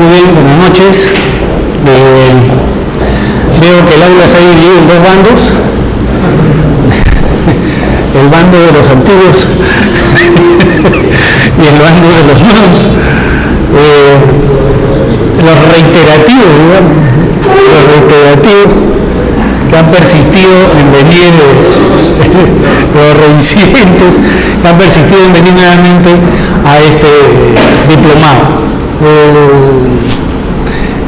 Muy bien, buenas noches. Veo que el aula se ha dividido en dos bandos. El bando de los antiguos y el bando de los nuevos. Los reiterativos, digamos, los reiterativos que han persistido en venir, los reincidentes que han persistido en venir nuevamente a este diplomado.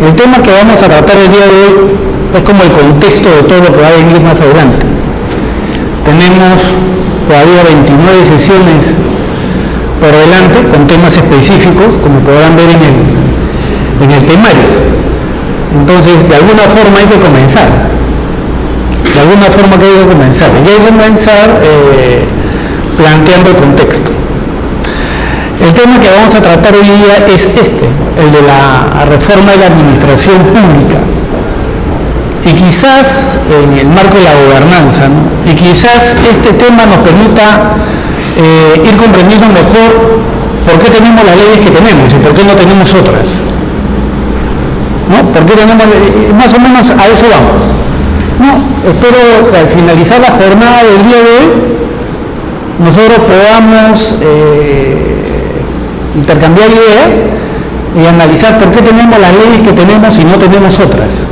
El tema que vamos a tratar el día de hoy es como el contexto de todo lo que va a venir más adelante. Tenemos todavía 29 sesiones por delante con temas específicos, como podrán ver en el temario. Entonces, de alguna forma hay que comenzar. De alguna forma que hay que comenzar. Y hay que comenzar planteando el contexto. El tema que vamos a tratar hoy día es el de la reforma de la administración pública. Y quizás en el marco de la gobernanza, ¿no? Y quizás este tema nos permita ir comprendiendo mejor por qué tenemos las leyes que tenemos y por qué no tenemos otras. ¿No? ¿Por qué tenemos, más o menos a eso vamos? No, espero que al finalizar la jornada del día de hoy nosotros podamos intercambiar ideas y analizar por qué tenemos las leyes que tenemos y no tenemos otras.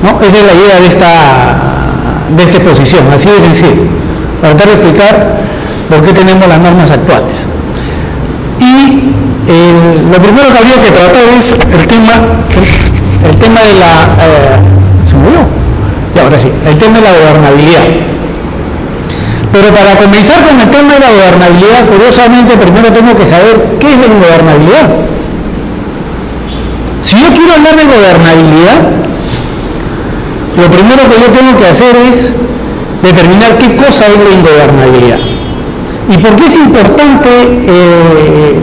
¿No? Esa es la idea de esta exposición, así de sencillo, para tratar de explicar por qué tenemos las normas actuales. Y lo primero que habría que tratar es el tema de la... ¿se murió? Y ahora sí, el tema de la gobernabilidad. Pero para comenzar con el tema de la gobernabilidad, curiosamente, primero tengo que saber qué es la ingobernabilidad. Si yo quiero hablar de gobernabilidad, lo primero que yo tengo que hacer es determinar qué cosa es la ingobernabilidad. ¿Y por qué es importante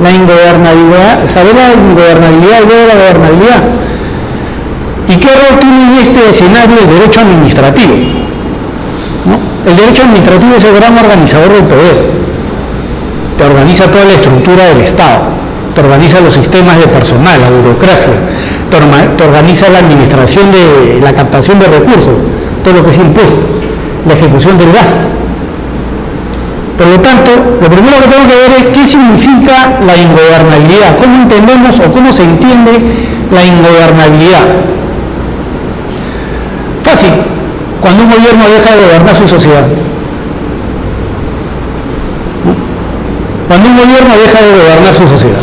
la ingobernabilidad, saber la ingobernabilidad y luego la gobernabilidad? ¿Y qué rol tiene en este escenario el derecho administrativo? ¿No? El derecho administrativo es el gran organizador del poder. Te organiza toda la estructura del Estado, te organiza los sistemas de personal, la burocracia, te organiza la administración de la captación de recursos, todo lo que es impuestos, la ejecución del gasto. Por lo tanto, lo primero que tengo que ver es qué significa la ingobernabilidad, cómo entendemos o cómo se entiende la ingobernabilidad. Fácil, cuando un gobierno deja de gobernar su sociedad. Cuando un gobierno deja de gobernar su sociedad.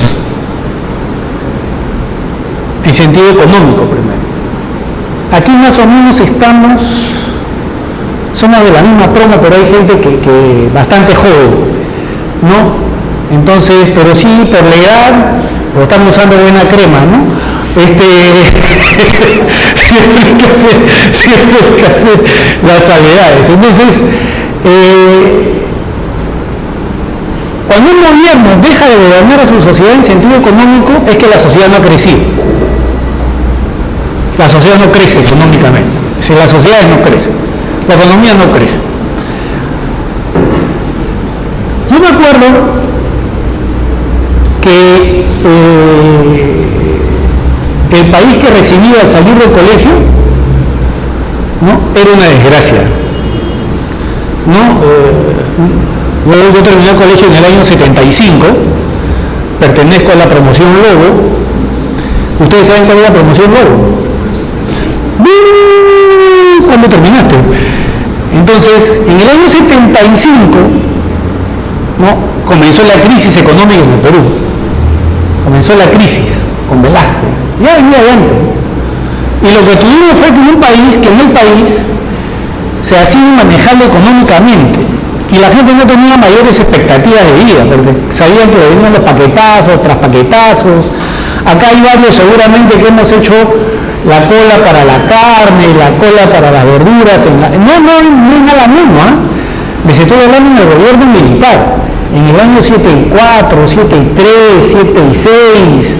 En sentido económico primero. Aquí más o menos somos de la misma promo, pero hay gente que bastante joven, ¿no? Entonces, pero sí, por la edad, o estamos usando buena crema, ¿no? Siempre hay que hacer las salvedades. Entonces, cuando un gobierno deja de gobernar a su sociedad en sentido económico, es que la sociedad no ha crecido. La sociedad no crece económicamente. Si las sociedades no crecen, la economía no crece. Yo me acuerdo que el país que recibía al salir del colegio, ¿no? Era una desgracia, ¿no? Yo terminé el colegio en el año 75, pertenezco a la promoción Lobo. ¿Ustedes saben cuál es la promoción Lobo? ¿Cuándo terminaste? Entonces, en el año 75, ¿no? Comenzó la crisis económica en el Perú. Comenzó la crisis con Velasco. Ya venía de antes. Y lo que tuvimos fue que en el país se hacía manejable económicamente. Y la gente no tenía mayores expectativas de vida, porque sabían que venían los paquetazos, tras paquetazos. Acá hay varios seguramente que hemos hecho la cola para la carne, la cola para las verduras. No es nada nuevo, ¿eh? Les estoy hablando en el gobierno militar, en el año 74, 73, 76,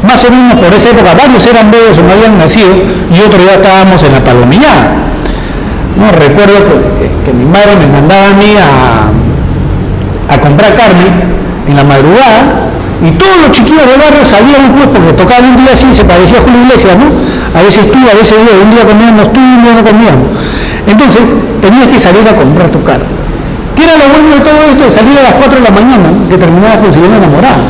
más o menos por esa época. Varios eran bebés o no habían nacido y otros ya estábamos en la palomillada. No, recuerdo que mi madre me mandaba a mí a comprar carne en la madrugada Y todos los chiquillos del barrio salían pues porque tocaban un día así, se parecía a Julio Iglesias, ¿no? A veces tú, a veces yo, un día comíamos tú, un día no comíamos. Entonces, tenías que salir a comprar tu carne. ¿Qué era lo bueno de todo esto? Salir a las 4 de la mañana, que terminabas consiguiendo enamorada.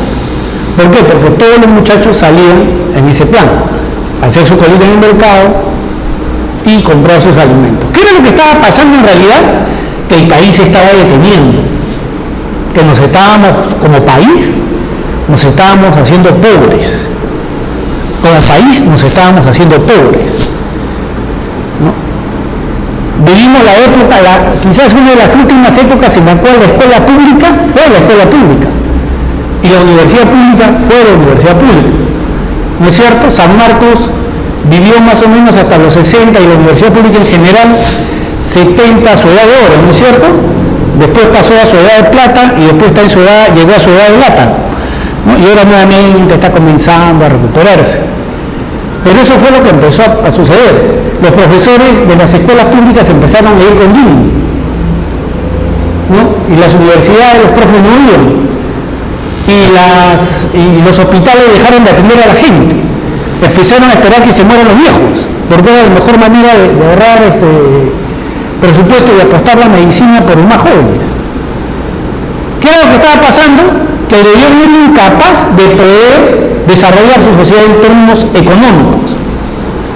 ¿Por qué? Porque todos los muchachos salían en ese plan, a hacer su colita en el mercado y comprar sus alimentos. ¿Qué era lo que estaba pasando en realidad? Que el país se estaba deteniendo, que nos estábamos, como país, nos estábamos haciendo pobres. Como país nos estábamos haciendo pobres, ¿no? Vivimos la época, quizás una de las últimas épocas en la cual la escuela pública fue la escuela pública y la universidad pública fue la universidad pública. ¿No es cierto? San Marcos vivió más o menos hasta los 60 y la universidad pública en general 70 a su edad de oro, ¿no es cierto? Después pasó a su edad de plata y después está en su edad, llegó a su edad de plata, ¿no? Y ahora nuevamente está comenzando a recuperarse. Pero eso fue lo que empezó a suceder. Los profesores de las escuelas públicas empezaron a ir con DIN, ¿no? Y las universidades, los profes no iban. Y los hospitales dejaron de atender a la gente. Empezaron a esperar que se mueran los viejos, porque era la mejor manera de ahorrar presupuesto y apostar la medicina por los más jóvenes. ¿Qué era lo que estaba pasando? Que el gobierno era incapaz de poder desarrollar su sociedad en términos económicos.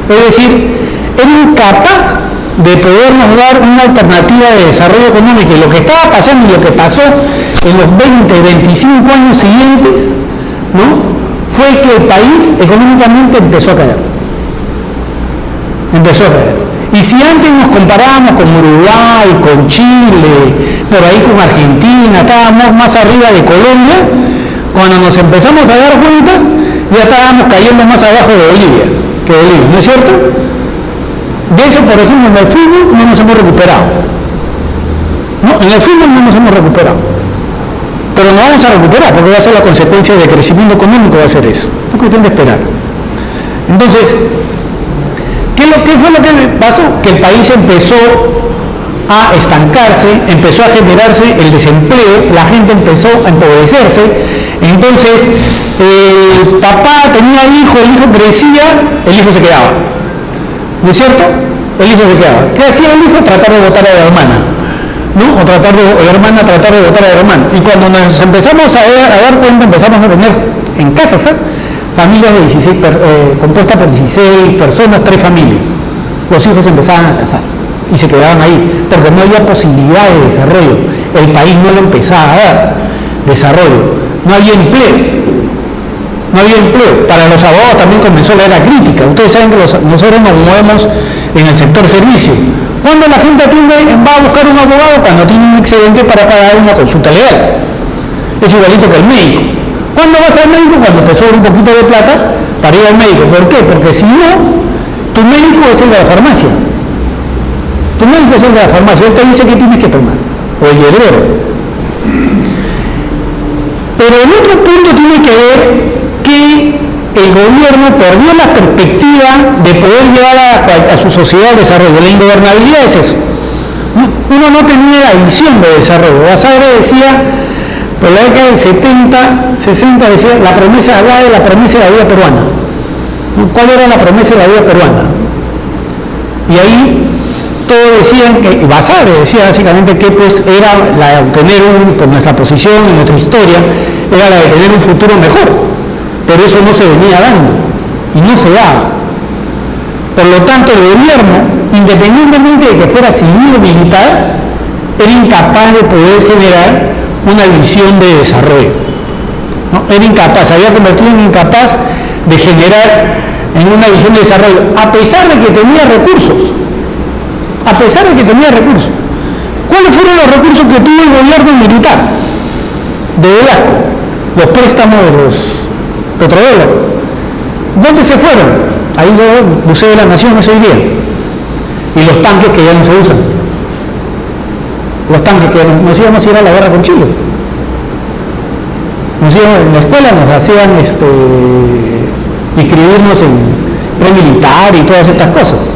Es decir, era incapaz de podernos dar una alternativa de desarrollo económico. Y lo que estaba pasando y lo que pasó en los 20, 25 años siguientes, ¿no?, fue que el país económicamente empezó a caer. Empezó a caer. Y si antes nos comparábamos con Uruguay, con Chile, por ahí con Argentina, estábamos más arriba de Colombia, cuando nos empezamos a dar cuenta, ya estábamos cayendo más abajo de Bolivia, ¿no es cierto? De eso, por ejemplo, en el fútbol no nos hemos recuperado. ¿No? En el fútbol no nos hemos recuperado. Pero no vamos a recuperar, porque va a ser la consecuencia del crecimiento económico, va a ser eso. Es cuestión de esperar. Entonces, ¿qué fue lo que pasó? Que el país empezó a estancarse, empezó a generarse el desempleo, la gente empezó a empobrecerse. Entonces, el papá tenía hijo, el hijo crecía, el hijo se quedaba. ¿No es cierto? El hijo se quedaba. ¿Qué hacía el hijo? Tratar de votar a la hermana, ¿no? O la hermana tratar de votar a la hermana. Y cuando nos empezamos a dar cuenta, empezamos a tener en casas, familias de 16, compuestas por 16 personas, 3 familias. Los hijos empezaban a casar y se quedaban ahí, porque no había posibilidad de desarrollo. El país no lo empezaba a dar desarrollo. No había empleo. No había empleo. Para los abogados también comenzó la era crítica. Ustedes saben que nosotros nos movemos en el sector servicio. Cuando la gente va a buscar un abogado cuando tiene un excedente para pagar una consulta legal. Es igualito que el médico. ¿Cuándo vas al médico? Cuando te sobra un poquito de plata para ir al médico. ¿Por qué? Porque si no, tu médico es el de la farmacia. Tu médico es el de la farmacia. Él te dice qué tienes que tomar. O el hierbero. Pero el otro punto tiene que ver que el gobierno perdió la perspectiva de poder llevar a su sociedad al desarrollo. La ingobernabilidad es eso. Uno no tenía la visión de desarrollo. Basadre decía, por la década del 70, 60, decía, hablaba de la promesa de la vida peruana. ¿Cuál era la promesa de la vida peruana? Y ahí todos decían que, Basadre decía básicamente que pues era la de tener por nuestra posición y nuestra historia, era la de tener un futuro mejor. Pero eso no se venía dando y no se daba. Por lo tanto, el gobierno, independientemente de que fuera civil o militar, era incapaz de poder generar una visión de desarrollo, ¿no? Era incapaz, se había convertido en incapaz de generar en una visión de desarrollo, a pesar de que tenía recursos. A pesar de que tenía recursos. ¿Cuáles fueron los recursos que tuvo el gobierno militar de Velasco? Los préstamos de los petrodólares. ¿Dónde se fueron? Ahí el Museo de la Nación ese día. Y los tanques que ya no se usan. Los tanques que nos íbamos a ir a la guerra con Chile. En la escuela nos hacían inscribirnos en pre-militar y todas estas cosas.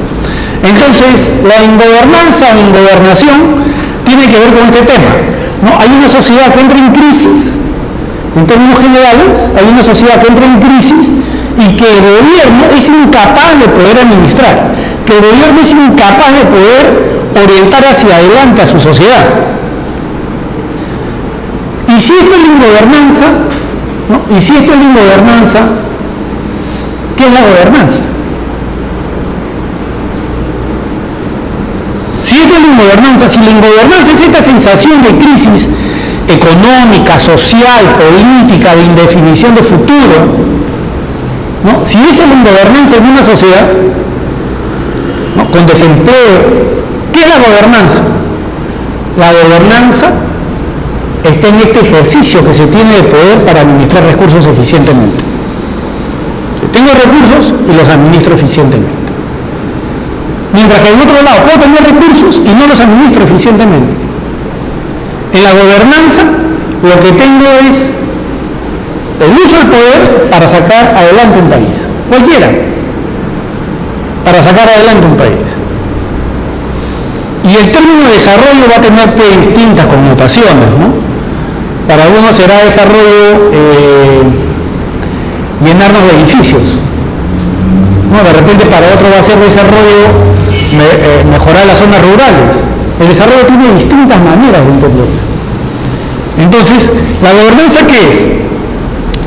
Entonces, la ingobernanza o ingobernación tiene que ver con este tema, ¿no? Hay una sociedad que entra en crisis En términos generales, hay una sociedad que entra en crisis y que el gobierno es incapaz de poder administrar, que el gobierno es incapaz de poder orientar hacia adelante a su sociedad. Y si esto es la ingobernanza, ¿no? Y si esto es la ingobernanza, ¿qué es la gobernanza? Si esto es la ingobernanza, si la ingobernanza es esta sensación de crisis económica, social, política, de indefinición de futuro, ¿no? Si esa es la ingobernanza en una sociedad, ¿no? Con desempleo, ¿qué es la gobernanza? La gobernanza está en este ejercicio que se tiene de poder para administrar recursos eficientemente. Tengo recursos y los administro eficientemente. Mientras que en otro lado puedo tener recursos y no los administro eficientemente. En la gobernanza lo que tengo es el uso del poder para sacar adelante un país. Cualquiera. Para sacar adelante un país. Y el término desarrollo va a tener distintas connotaciones, ¿no? Para algunos será desarrollo llenarnos de edificios, ¿no? De repente para otro va a ser desarrollo mejorar las zonas rurales. El desarrollo tiene distintas maneras de entenderse. Entonces, ¿la gobernanza qué es?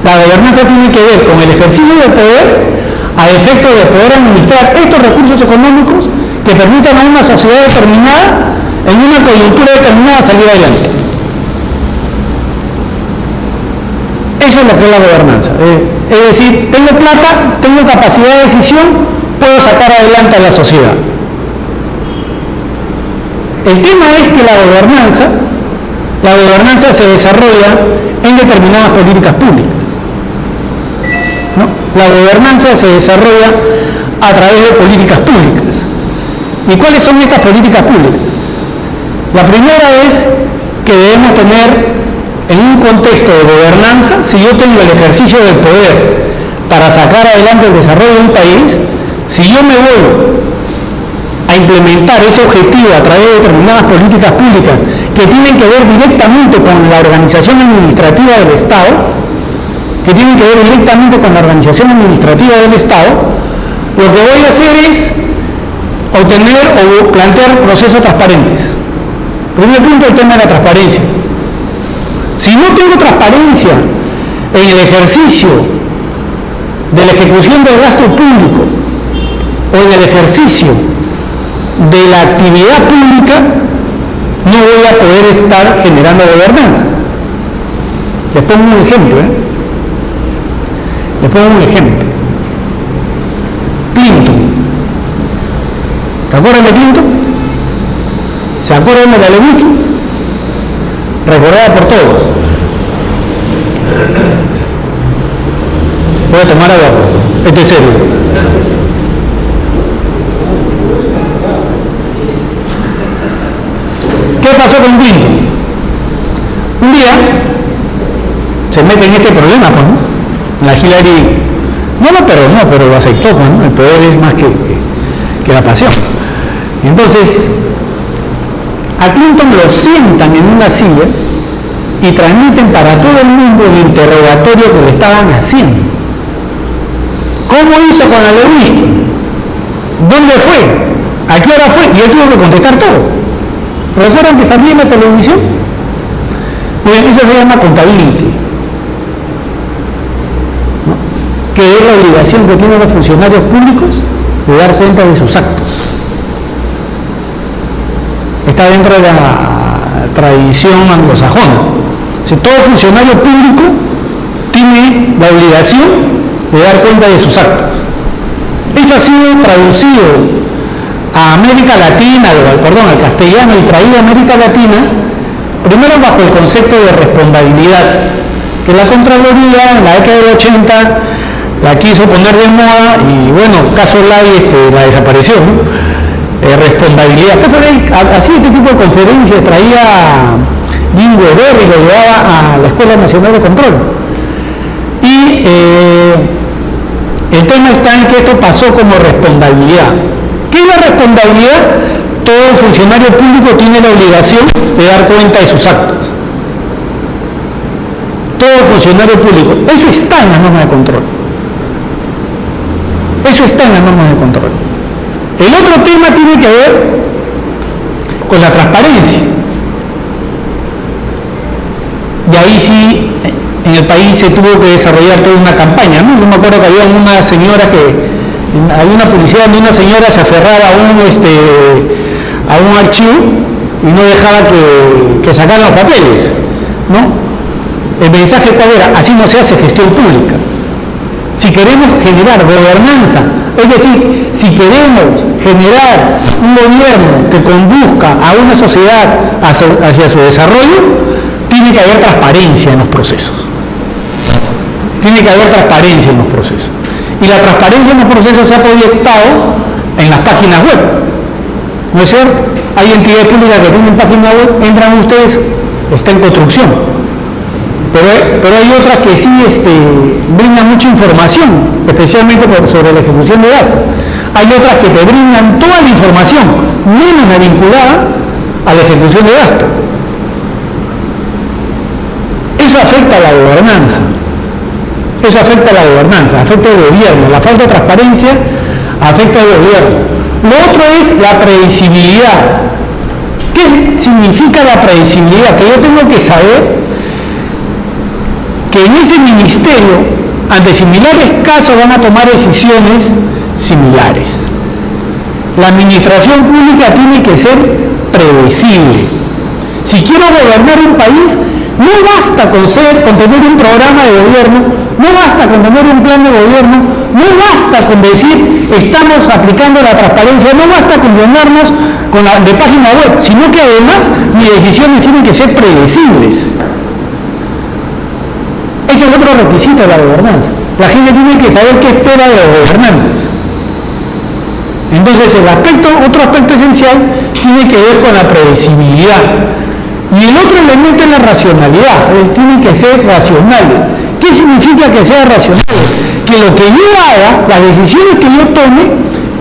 La gobernanza tiene que ver con el ejercicio del poder a efecto de poder administrar estos recursos económicos que permitan a una sociedad determinada, en una coyuntura determinada, salir adelante. Eso es lo que es la gobernanza. Es decir, tengo plata, tengo capacidad de decisión, puedo sacar adelante a la sociedad. El tema es que la gobernanza se desarrolla en determinadas políticas públicas, ¿no? La gobernanza se desarrolla a través de políticas públicas. ¿Y cuáles son estas políticas públicas? La primera es que debemos tener, en un contexto de gobernanza, si yo tengo el ejercicio del poder para sacar adelante el desarrollo de un país, si yo me voy a implementar ese objetivo a través de determinadas políticas públicas que tienen que ver directamente con la organización administrativa del Estado, lo que voy a hacer es obtener o plantear procesos transparentes. Primer punto, el tema de la transparencia. Si no tengo transparencia en el ejercicio de la ejecución del gasto público o en el ejercicio de la actividad pública, no voy a poder estar generando gobernanza. Les pongo un ejemplo. Clinton. ¿Se acuerdan de Clinton? ¿Se acuerdan de la Lewinsky? Recordada por todos. Voy a tomar agua. Este es serio. ¿Qué pasó con Clinton? Un día se mete en este problema, pues, ¿no? La Hillary no lo perdonó, pero lo aceptó, pues, ¿no? El poder es más que la pasión. Entonces, a Clinton lo sientan en una silla y transmiten para todo el mundo el interrogatorio que le estaban haciendo. ¿Cómo hizo con la Lewinsky? ¿Dónde fue? ¿A qué hora fue? Y él tuvo que contestar todo. ¿Recuerdan que salía en la televisión? Bueno, eso se llama contability, ¿no? Que es la obligación que tienen los funcionarios públicos de dar cuenta de sus actos. Está dentro de la tradición anglosajona. O sea, todo funcionario público tiene la obligación de dar cuenta de sus actos. Eso ha sido traducido a América Latina, al castellano, y traído a América Latina, primero bajo el concepto de responsabilidad, que la Contraloría en la década del 80 la quiso poner de moda y bueno, caso Lai la desapareció, ¿no? Responsabilidad. Caso Lai hacía este tipo de conferencias, traía a Jim Weber y lo llevaba a la Escuela Nacional de Control. Y el tema está en que esto pasó como responsabilidad. ¿Qué es la responsabilidad? Todo funcionario público tiene la obligación de dar cuenta de sus actos. todo funcionario público. Eso está en las normas de control. Eso está en las normas de control. El otro tema tiene que ver con la transparencia. Y ahí sí, en el país se tuvo que desarrollar toda una campaña, ¿no? Yo me acuerdo que había una señora había una publicidad donde una señora se aferraba a un archivo y no dejaba que sacaran los papeles, ¿no? El mensaje cuál era: así no se hace gestión pública. Si queremos generar gobernanza, es decir, si queremos generar un gobierno que conduzca a una sociedad hacia su desarrollo, tiene que haber transparencia en los procesos. Tiene que haber transparencia en los procesos. Y la transparencia en los procesos se ha proyectado en las páginas web. ¿No es cierto? Hay entidades públicas que tienen página web, entran ustedes, está en construcción. Pero hay otras que sí brindan mucha información, especialmente sobre la ejecución de gastos. Hay otras que te brindan toda la información, menos la vinculada a la ejecución de gastos. Eso afecta a la gobernanza. Eso afecta a la gobernanza, afecta al gobierno. La falta de transparencia afecta al gobierno. Lo otro es la previsibilidad. ¿Qué significa la previsibilidad? Que yo tengo que saber que en ese ministerio, ante similares casos, van a tomar decisiones similares. La administración pública tiene que ser previsible. Si quiero gobernar un país, no basta con tener un programa de gobierno, no basta con tener un plan de gobierno, no basta con decir estamos aplicando la transparencia, no basta con llenarnos de página web, sino que además mis decisiones tienen que ser predecibles. Ese es otro requisito de la gobernanza. La gente tiene que saber qué espera de los gobernantes. Entonces otro aspecto esencial tiene que ver con la predecibilidad. Y el otro elemento es la racionalidad, tienen que ser racionales. ¿Qué significa que sea racional? Que lo que yo haga, las decisiones que yo tome,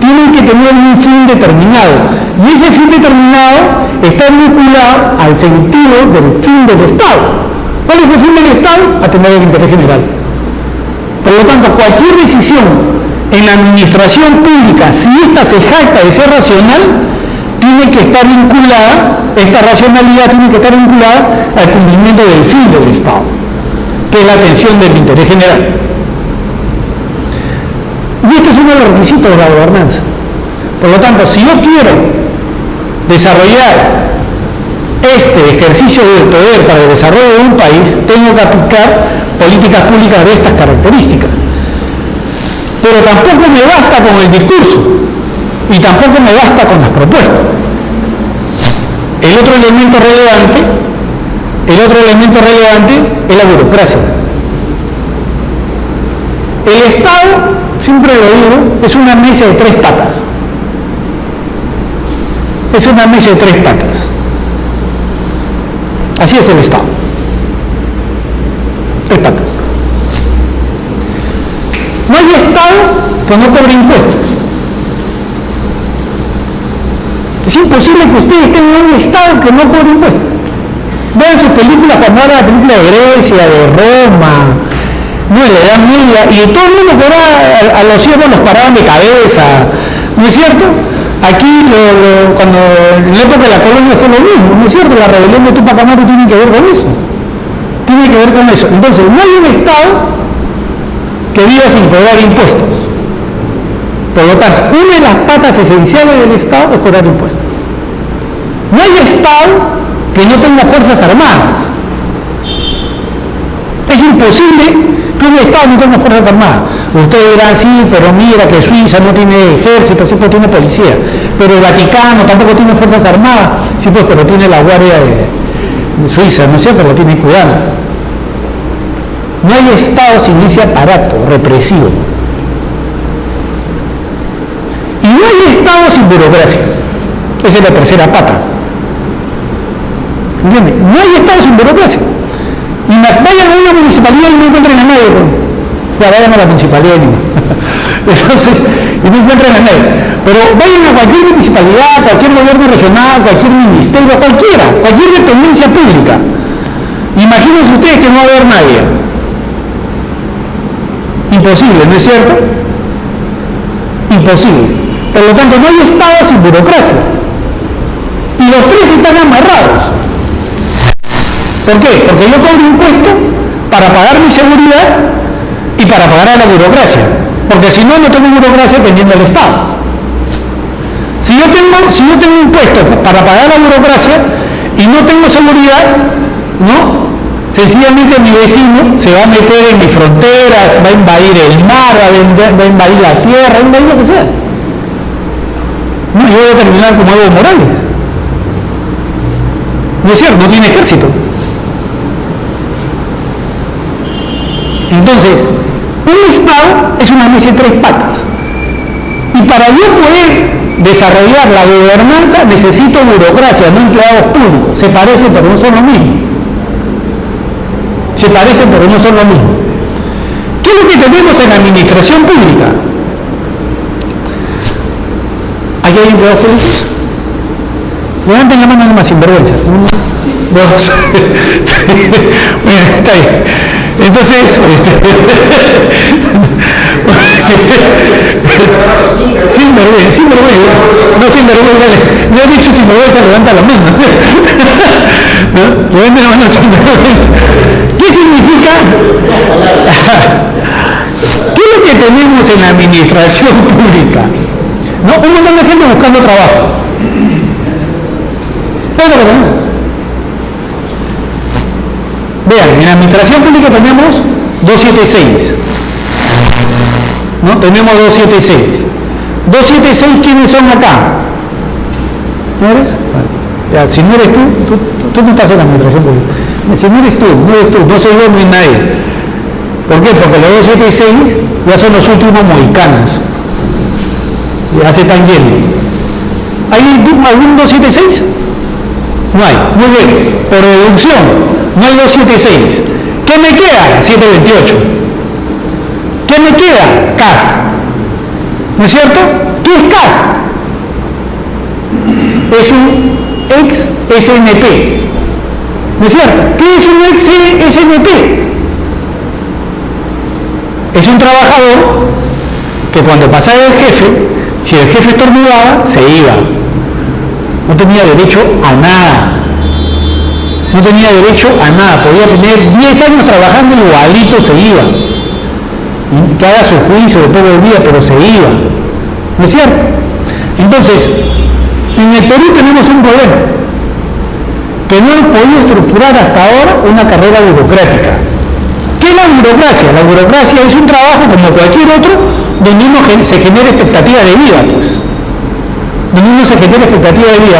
tienen que tener un fin determinado. Y ese fin determinado está vinculado al sentido del fin del Estado. ¿Cuál es el fin del Estado? Atender el interés general. Por lo tanto, cualquier decisión en la administración pública, si ésta se jacta de ser racional, tiene que estar vinculada, esta racionalidad tiene que estar vinculada al cumplimiento del fin del Estado, que es la atención del interés general. Y este es uno de los requisitos de la gobernanza. Por lo tanto, si yo quiero desarrollar este ejercicio del poder para el desarrollo de un país, tengo que aplicar políticas públicas de estas características. Pero tampoco me basta con el discurso y tampoco me basta con las propuestas. El otro elemento relevante es la burocracia. El Estado, siempre lo digo, es una mesa de tres patas. Es una mesa de tres patas. Así es el Estado. Tres patas. No hay Estado que no cobre impuestos. Es imposible que ustedes tengan un Estado que no cobre impuestos. Vean sus películas cuando hablan de la película de Grecia, de Roma, no, de la Edad Media, y todo el mundo cobraba, a los ciegos los paraban de cabeza, ¿no es cierto? Aquí, cuando en la época de la colonia fue lo mismo, ¿no es cierto? La rebelión de Tupac Amaru tiene que ver con eso. Tiene que ver con eso. Entonces, no hay un Estado que viva sin cobrar impuestos. Por lo tanto, una de las patas esenciales del Estado es cobrar impuestos. No hay Estado que no tenga fuerzas armadas. Es imposible que un Estado no tenga fuerzas armadas. Ustedes dirán, sí, pero mira que Suiza no tiene ejército, siempre tiene policía. Pero el Vaticano tampoco tiene fuerzas armadas, sí, pues, pero tiene la Guardia de Suiza, ¿no es cierto? Lo tiene cuidado. No hay Estado sin ese aparato represivo. Y no hay Estado sin burocracia. Esa es la tercera pata. ¿Entiendes? No hay Estado sin burocracia. Y vayan a una municipalidad y no encuentren a nadie. Ya vayan a la municipalidad y no encuentren a nadie. Pero vayan a cualquier municipalidad, cualquier gobierno regional, cualquier ministerio, cualquier dependencia pública. Imagínense ustedes que no va a haber nadie. Imposible, ¿no es cierto? Imposible. Por lo tanto, no hay Estado sin burocracia. Y los tres están amarrados. ¿Por qué? Porque yo cobro impuesto para pagar mi seguridad y para pagar a la burocracia. Porque si no, no tengo burocracia dependiendo del Estado. Si yo tengo impuestos para pagar la burocracia y no tengo seguridad, ¿no? Sencillamente mi vecino se va a meter en mis fronteras, va a invadir el mar, va a invadir la tierra, va a invadir lo que sea. No, yo voy a terminar como Evo Morales. No es cierto, no tiene ejército. Entonces, un Estado es una mesa de tres patas. Y para yo poder desarrollar la gobernanza necesito burocracia, no empleados públicos. Se parecen pero no son lo mismo. Se parecen pero no son lo mismo. ¿Qué es lo que tenemos en la administración pública? ¿Aquí hay empleados públicos? Levanten la mano nomás, sinvergüenza. Dos. Bueno, está bien. Entonces, sinvergüenza. No sinvergüenza. No he dicho sinvergüenza, levanta la mano. ¿No? Levanta la mano sinvergüenza. ¿Qué significa? ¿Qué es lo que tenemos en la administración pública? ¿No? Un montón de gente buscando trabajo. Vean, en la administración pública tenemos 276. ¿No? Tenemos 276. 276, ¿quiénes son acá? ¿No eres? Ya, si no eres tú no estás en la administración pública. Si no eres tú, no soy yo, no hay nadie. ¿Por qué? Porque los 276 ya son los últimos mohicanos. Ya se están yendo. ¿Hay algún 276? No hay. Muy bien. Por deducción, no hay 276. ¿Qué me queda? 728. ¿Qué me queda? CAS. ¿No es cierto? ¿Qué es CAS? Es un ex SNP. ¿No es cierto? ¿Qué es un ex SNP? Es un trabajador que cuando pasaba el jefe, si el jefe estornudaba, se iba. No tenía derecho a nada. No tenía derecho a nada. Podía tener 10 años trabajando igualito, se iba. Que haga su juicio de todo el día, pero se iba. ¿No es cierto? Entonces, en el Perú tenemos un problema. Que no hemos podido estructurar hasta ahora una carrera burocrática. ¿Qué es la burocracia? La burocracia es un trabajo como cualquier otro donde uno se genera expectativa de vida, pues. Donde uno se genera expectativa de vida.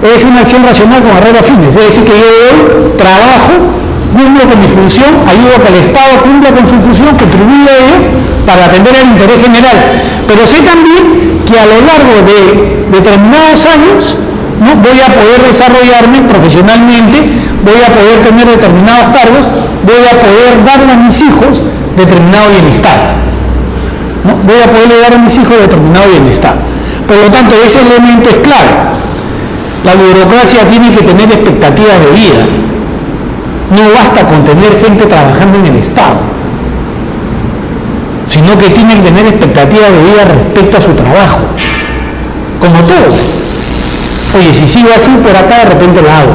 Es una acción racional con arreglo a fines. Es decir, que yo hoy trabajo, cumplo con mi función, ayudo a que el Estado cumpla con su función, contribuye a ello para atender al interés general. Pero sé también que a lo largo de determinados años no voy a poder desarrollarme profesionalmente, voy a poder tener determinados cargos, voy a poder darle a mis hijos determinado bienestar. ¿No? Voy a poderle dar a mis hijos determinado bienestar. Por lo tanto, ese elemento es clave. La burocracia tiene que tener expectativas de vida. No basta con tener gente trabajando en el Estado, sino que tiene que tener expectativas de vida respecto a su trabajo. Como todo. Oye, si sigo así por acá, de repente la hago.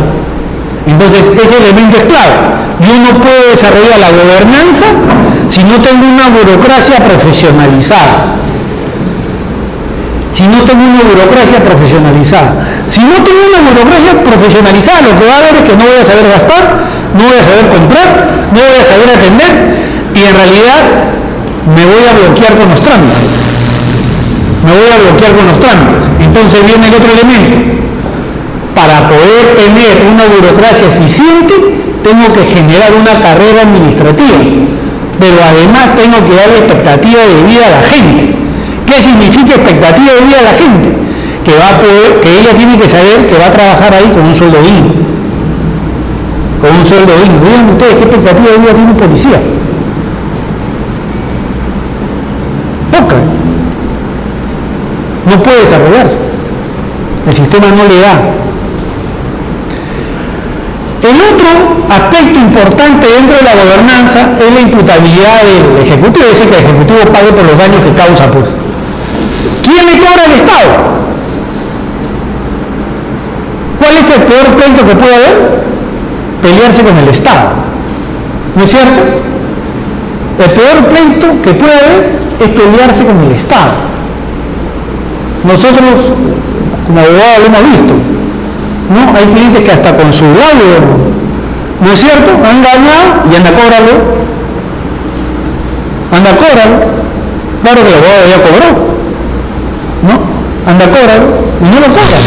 Entonces, ese elemento es clave. Yo no puedo desarrollar la gobernanza si no tengo una burocracia profesionalizada. Si no tengo una burocracia profesionalizada. Si no tengo una burocracia profesionalizada, lo que va a haber es que no voy a saber gastar, no voy a saber comprar, no voy a saber atender y en realidad me voy a bloquear con los trámites. Entonces viene el otro elemento. Para poder tener una burocracia eficiente, tengo que generar una carrera administrativa. Pero además tengo que darle expectativa de vida a la gente. ¿Qué significa expectativa de vida a la gente? Que ella tiene que saber que va a trabajar ahí con un sueldo digno. Digan ustedes qué expectativa de vida tiene un policía. Poca. No puede desarrollarse. El sistema no le da. El otro aspecto importante dentro de la gobernanza es la imputabilidad del Ejecutivo, es decir, que el Ejecutivo pague por los daños que causa, pues. ¿Quién le cobra al Estado? ¿Cuál es el peor pleito que puede haber? Pelearse con el Estado. ¿No es cierto? El peor pleito que puede haber es pelearse con el Estado. Nosotros, como abogados, lo hemos visto, ¿no? Hay clientes que hasta con su labio, ¿no es cierto?, han ganado y anda a cóbralo. Anda a cóbralo. Claro que el abogado ya cobró, ¿no? Anda a cóbralo y no lo cobran.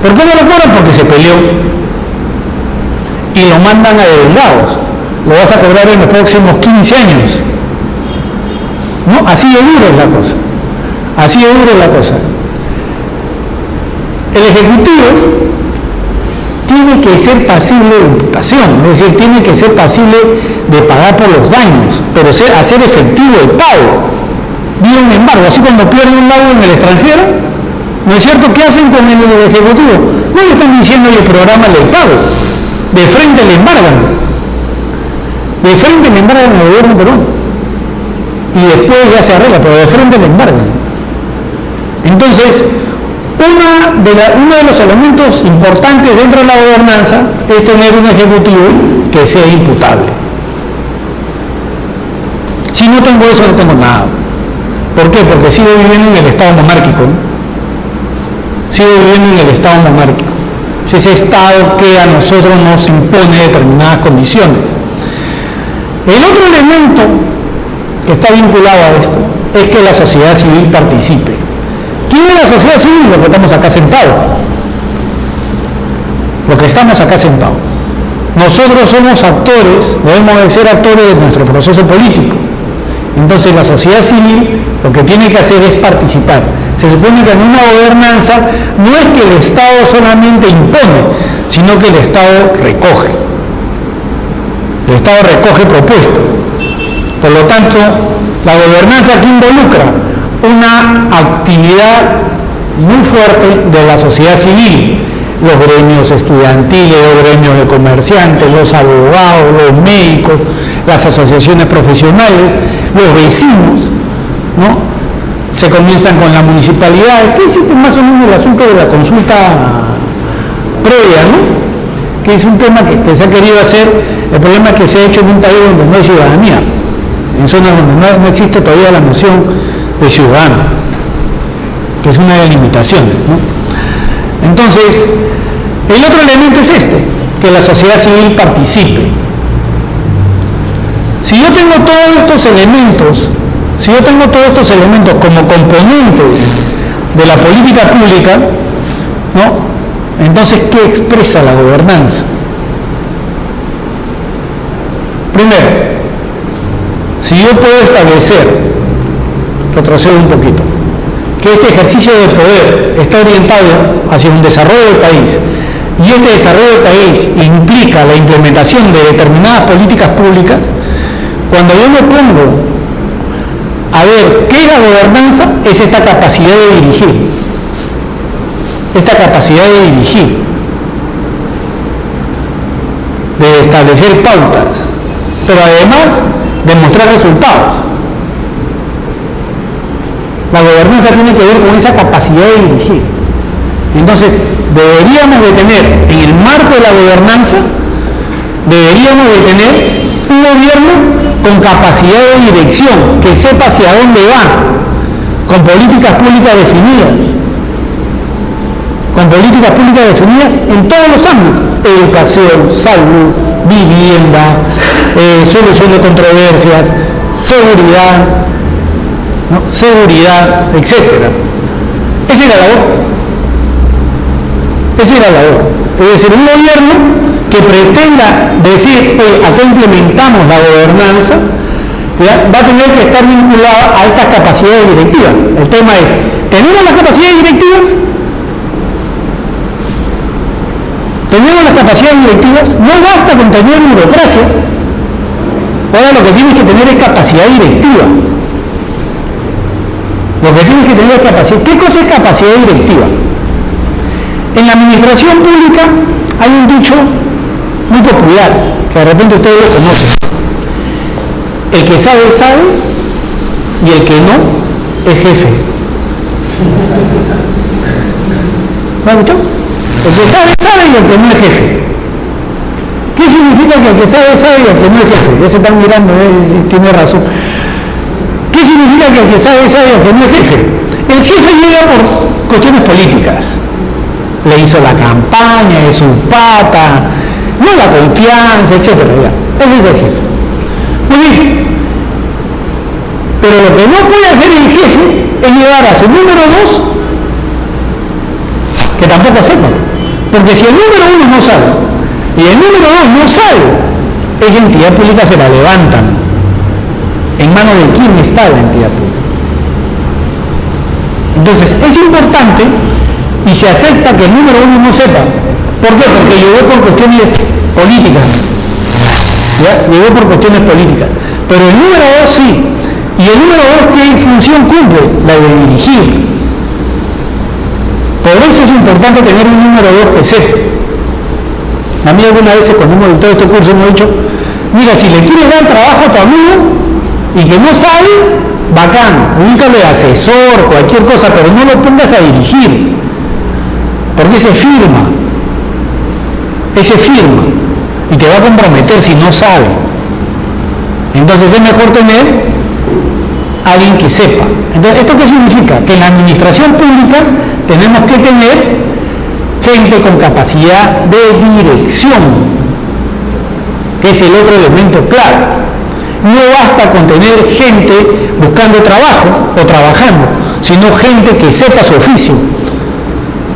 ¿Por qué no lo cobran? Porque se peleó. Y lo mandan a devengados. Lo vas a cobrar en los próximos 15 años. ¿No? Así de duro es la cosa. Así de duro es la cosa. El Ejecutivo tiene que ser pasible de imputación, es decir, tiene que ser pasible de pagar por los daños, pero hacer efectivo el pago. Digo, sin embargo, así cuando pierde un laudo en el extranjero, ¿no es cierto? ¿Qué hacen con el Ejecutivo? No le están diciendo el programa del pago. De frente le embargan. De frente le embargan al gobierno peruano. Y después ya se arregla, pero de frente le embargan. Entonces, uno de los elementos importantes dentro de la gobernanza es tener un ejecutivo que sea imputable. Si no tengo eso, no tengo nada. ¿Por qué? Porque sigo viviendo en el Estado monárquico, ¿no? Sigo viviendo en el Estado monárquico. Es ese Estado que a nosotros nos impone determinadas condiciones. El otro elemento que está vinculado a esto es que la sociedad civil participe. ¿Quién es la sociedad civil? Los que estamos acá sentados. Los que estamos acá sentados. Nosotros somos actores, debemos de ser actores de nuestro proceso político. Entonces la sociedad civil lo que tiene que hacer es participar. Se supone que en una gobernanza no es que el Estado solamente impone, sino que el Estado recoge. El Estado recoge propuestas. Por lo tanto, la gobernanza aquí involucra una actividad muy fuerte de la sociedad civil, los gremios estudiantiles, los gremios de comerciantes, los abogados, los médicos, las asociaciones profesionales, los vecinos, ¿no? Se comienzan con la municipalidad, que existe más o menos el asunto de la consulta previa, ¿no? Que es un tema que se ha querido hacer. El problema es que se ha hecho en un país donde no hay ciudadanía, en zonas donde no existe todavía la noción de ciudadano, que es una de las limitaciones, ¿no? Entonces, el otro elemento es que la sociedad civil participe. Si yo tengo todos estos elementos como componentes de la política pública, ¿no? Entonces, ¿qué expresa la gobernanza? Primero, si yo puedo establecer, retrocedo un poquito, que este ejercicio de poder está orientado hacia un desarrollo del país, y este desarrollo del país implica la implementación de determinadas políticas públicas, cuando yo me pongo a ver qué es la gobernanza, es esta capacidad de dirigir. Esta capacidad de dirigir, de establecer pautas, pero además de mostrar resultados. La gobernanza tiene que ver con esa capacidad de dirigir. Entonces, deberíamos de tener, en el marco de la gobernanza, deberíamos de tener un gobierno con capacidad de dirección, que sepa hacia dónde va, con políticas públicas definidas. Con políticas públicas definidas en todos los ámbitos: educación, salud, vivienda, solución de controversias, seguridad, ¿no? Seguridad, etc. Esa es la labor. Esa es la labor. Es decir, un gobierno que pretenda decir, oye, acá implementamos la gobernanza, ¿ya? Va a tener que estar vinculada a estas capacidades directivas. El tema es, ¿tenemos las capacidades directivas? ¿Tenemos las capacidades directivas? No basta con tener burocracia. Ahora lo que tienes que tener es capacidad directiva. Lo que tienes que tener es capacidad. ¿Qué cosa es capacidad directiva? En la administración pública hay un dicho muy popular, que de repente ustedes lo conocen. El que sabe, sabe, y el que no, es jefe. ¿Me ha escuchado? El que sabe, sabe, y el que no es jefe. ¿Qué significa que el que sabe, sabe, y el que no es jefe? Ya se están mirando, tiene razón. ¿Qué significa que el que sabe, sabe, y el que no es jefe? El jefe llega por cuestiones políticas. Le hizo la campaña, es su pata, no la confianza, etc. Ese es el jefe. Muy bien. Pero lo que no puede hacer el jefe es llevar a su número 2 que tampoco sepa. Porque si el número 1 no sabe y el número 2 no sabe, esa entidad pública se la levantan. ¿En manos de quién está la entidad pública? Entonces, es importante y se acepta que el número 1 no sepa. ¿Por qué? Porque llegó por cuestiones políticas. ¿Ya? Llegó por cuestiones políticas. Pero el número 2 sí. Y el número 2, ¿qué función cumple? La de dirigir. Por eso es importante tener un número 2 que sepa. A mí algunas veces cuando hemos dictado este curso hemos dicho, mira, si le quieres dar trabajo a tu amigo y que no sabe, bacán, ubícalo de asesor, cualquier cosa, pero no lo pongas a dirigir. Porque ese firma y te va a comprometer si no sabe. Entonces es mejor tener alguien que sepa. Entonces, ¿esto qué significa? Que en la administración pública tenemos que tener gente con capacidad de dirección, que es el otro elemento clave. No basta con tener gente buscando trabajo o trabajando, sino gente que sepa su oficio.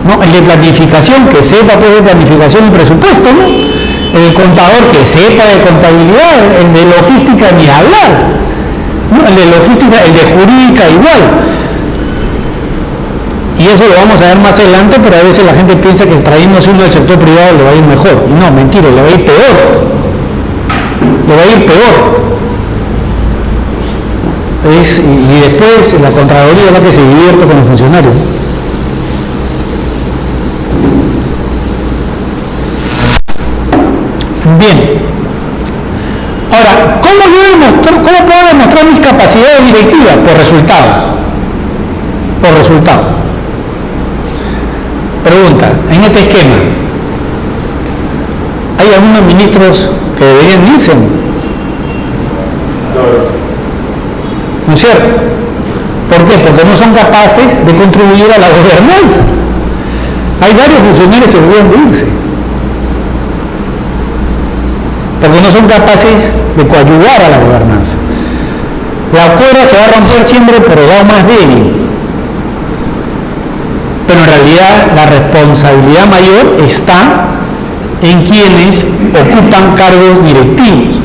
¿No? El de planificación, que sepa pues, de planificación y presupuesto, ¿no? El contador, que sepa de contabilidad, el de logística ni hablar, ¿no? El de logística, el de jurídica igual. Y eso lo vamos a ver más adelante, pero a veces la gente piensa que extrayéndose uno del sector privado le va a ir mejor. Y no, mentira, le va a ir peor. Le va a ir peor. Y después la Contraloría es la que se divierte con los funcionarios. Bien. Ahora, ¿cómo puedo demostrar mis capacidades directivas? Por resultados. Por resultados. Pregunta, en este esquema, ¿hay algunos ministros que deberían irse? ¿No es cierto? ¿Por qué? Porque no son capaces de contribuir a la gobernanza. Hay varios funcionarios que deberían irse. Porque no son capaces de coadyuvar a la gobernanza. La cuerda se va a romper siempre por el lado más débil. Pero en realidad la responsabilidad mayor está en quienes ocupan cargos directivos.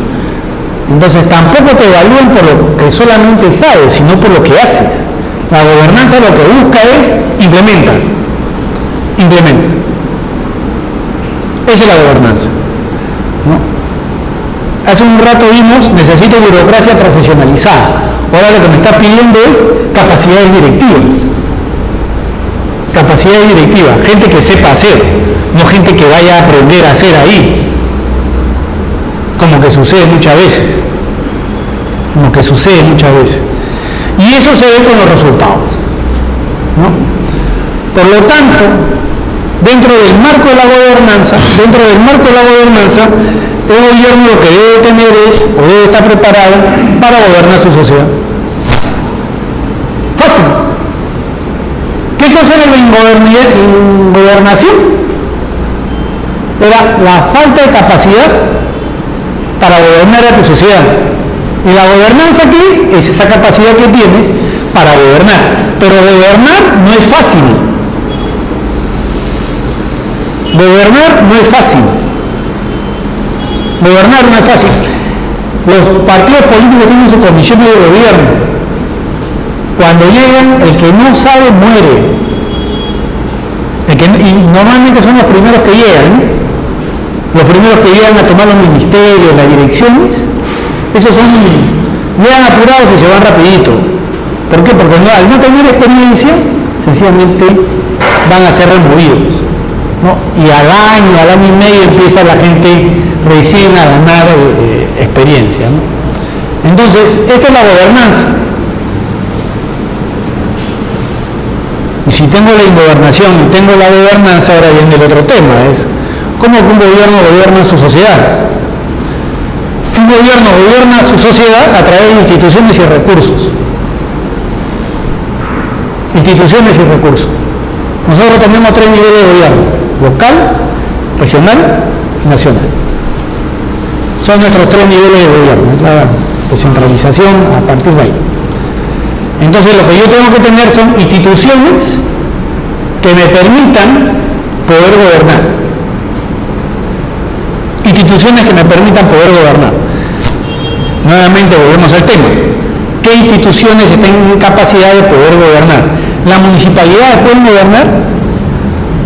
Entonces tampoco te evalúan por lo que solamente sabes, sino por lo que haces. La gobernanza lo que busca es implementa. Esa es la gobernanza, ¿no? Hace un rato vimos, necesito burocracia profesionalizada. Ahora lo que me está pidiendo es capacidades directivas. Capacidades directivas, gente que sepa hacer, no gente que vaya a aprender a hacer ahí. Como que sucede muchas veces. Y eso se ve con los resultados, ¿no? Por lo tanto, dentro del marco de la gobernanza, el gobierno lo que debe tener es, o debe estar preparado para gobernar su sociedad. Fácil. ¿Qué cosa era la ingobernación? Era la falta de capacidad para gobernar a tu sociedad. Y la gobernanza, ¿qué es? Es esa capacidad que tienes para gobernar. Pero gobernar no es fácil. Los partidos políticos tienen sus comisiones de gobierno. Cuando llegan, el que no sabe muere. Y normalmente son los primeros que llegan, ¿eh? Los primeros que llegan a tomar los ministerios, las direcciones, esos llegan apurados y se van rapidito. ¿Por qué? Porque al no tener experiencia, sencillamente van a ser removidos. ¿No? ¿no? Y al año y medio empieza la gente recién a ganar experiencia, ¿no? Entonces, esta es la gobernanza. Y si tengo la ingobernación y tengo la gobernanza, ahora viene el otro tema, es cómo un gobierno gobierna su sociedad. Un gobierno gobierna su sociedad a través de instituciones y recursos. Instituciones y recursos. Nosotros tenemos 3 niveles de gobierno: local, regional y nacional. Son nuestros 3 niveles de gobierno, la descentralización a partir de ahí. Entonces lo que yo tengo que tener son instituciones que me permitan poder gobernar. Instituciones que me permitan poder gobernar. Nuevamente volvemos al tema. ¿Qué instituciones están en capacidad de poder gobernar? ¿Las municipalidades pueden gobernar?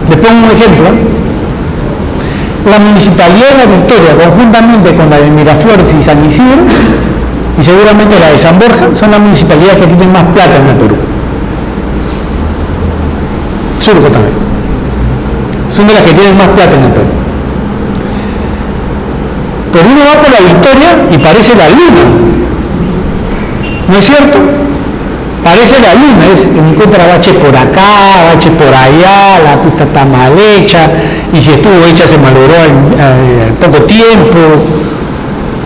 Les pongo un ejemplo. La Municipalidad de La Victoria, conjuntamente con la de Miraflores y San Isidro, y seguramente la de San Borja, son las municipalidades que tienen más plata en el Perú. Surco también. Son de las que tienen más plata en el Perú. Pero uno va por La Victoria y parece la luna. ¿No es cierto? Parece la luna, encuentra baches por acá, baches por allá, la pista está mal hecha, y si estuvo hecha se malogró en poco tiempo.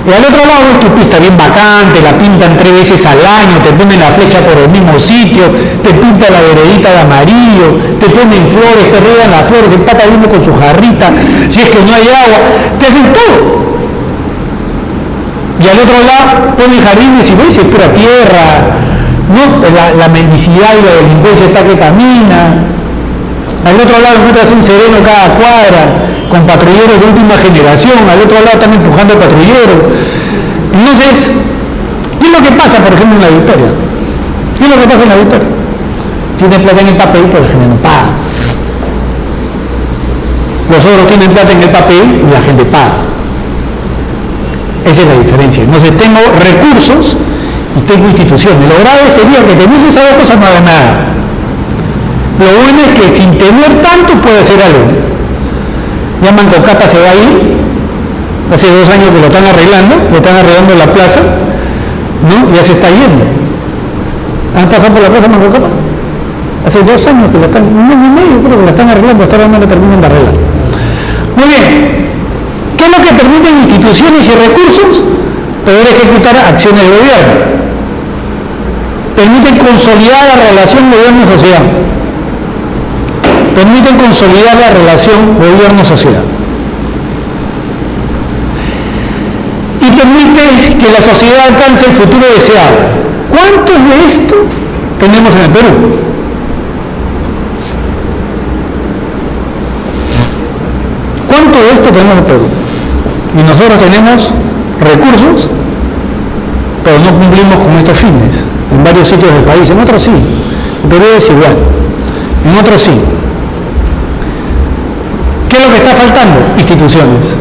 Y al otro lado es tu pista bien vacante, la pintan 3 veces al año, te ponen la flecha por el mismo sitio, te pintan la veredita de amarillo, te ponen flores, te riegan las flores, te empata uno con su jarrita, si es que no hay agua, te hacen todo. Y al otro lado ponen jardines y ves, es pura tierra, ¿no? La mendicidad y la delincuencia está que camina. Al otro lado encuentras un sereno cada cuadra, con patrulleros de última generación, al otro lado están empujando el patrullero. Entonces, ¿qué es lo que pasa, por ejemplo, en La Victoria? ¿Qué es lo que pasa en La Victoria? Tiene plata en el papel, pero la gente no paga. Los otros tienen plata en el papel y la gente paga. Esa es la diferencia. Entonces tengo recursos y tengo instituciones. Lo grave sería que teniendo esas dos cosas no haga nada. Lo bueno es que sin tener tanto puede hacer algo. Ya Mancocapa se va a ir. Hace 2 años que lo están arreglando la plaza, ¿no? Ya se está yendo. ¿Han pasado por la plaza Mancocapa? Hace 2 años que lo están, 1 año y medio creo que la están arreglando, hasta ahora no la terminan de arreglar. Muy bien. ¿Qué es lo que permiten instituciones y recursos? Poder ejecutar acciones de gobierno. Permiten consolidar la relación gobierno-sociedad. Permiten consolidar la relación gobierno-sociedad. Y permite que la sociedad alcance el futuro deseado. ¿Cuánto de esto tenemos en el Perú? ¿Cuánto de esto tenemos en el Perú? Y nosotros tenemos recursos, pero no cumplimos con estos fines. En varios sitios del país, en otros sí. El Perú es igual. En otros sí. ¿Qué es lo que está faltando? Instituciones.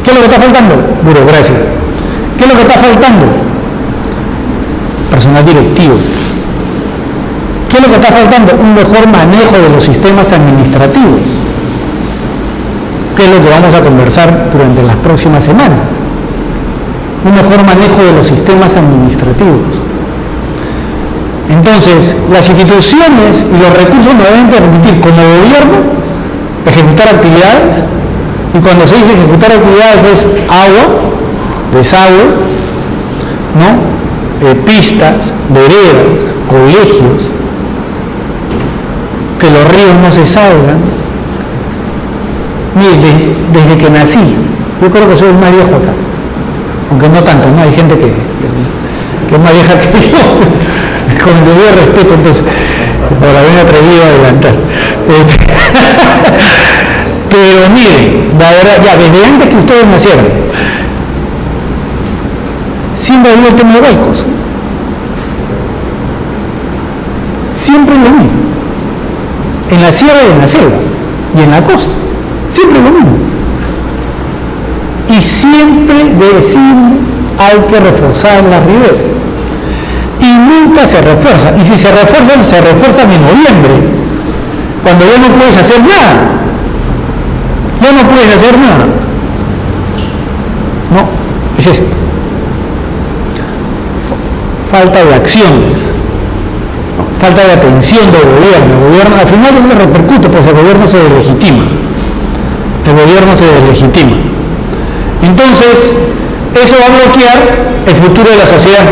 ¿Qué es lo que está faltando? Burocracia. ¿Qué es lo que está faltando? Personal directivo. ¿Qué es lo que está faltando? Un mejor manejo de los sistemas administrativos. ¿Qué es lo que vamos a conversar durante las próximas semanas? Un mejor manejo de los sistemas administrativos. Entonces, las instituciones y los recursos nos deben permitir como gobierno ejecutar actividades, y cuando se dice ejecutar actividades es agua, desagüe, ¿no? Pistas, veredas, colegios, que los ríos no se salgan. Mire, desde que nací, yo creo que soy el más viejo acá, aunque no tanto, ¿no? Hay gente que es más vieja que yo, con el debido respeto, entonces, por haberme atrevido a adelantar. Pero mire, la verdad, ya desde antes que ustedes nacieron, siempre ha habido el tema de huaicos. Siempre lo mismo. En la sierra y en la selva, y en la costa. Siempre lo mismo. Y siempre decimos hay que reforzar las riberas. Y nunca se refuerza. Y si se refuerzan en noviembre. cuando ya no puedes hacer nada. Ya no puedes hacer nada. No, es esto. Falta de acciones, falta de atención del gobierno. El gobierno, al final eso se repercute, pues el gobierno se deslegitima. El gobierno se deslegitima. Entonces, eso va a bloquear el futuro de la sociedad.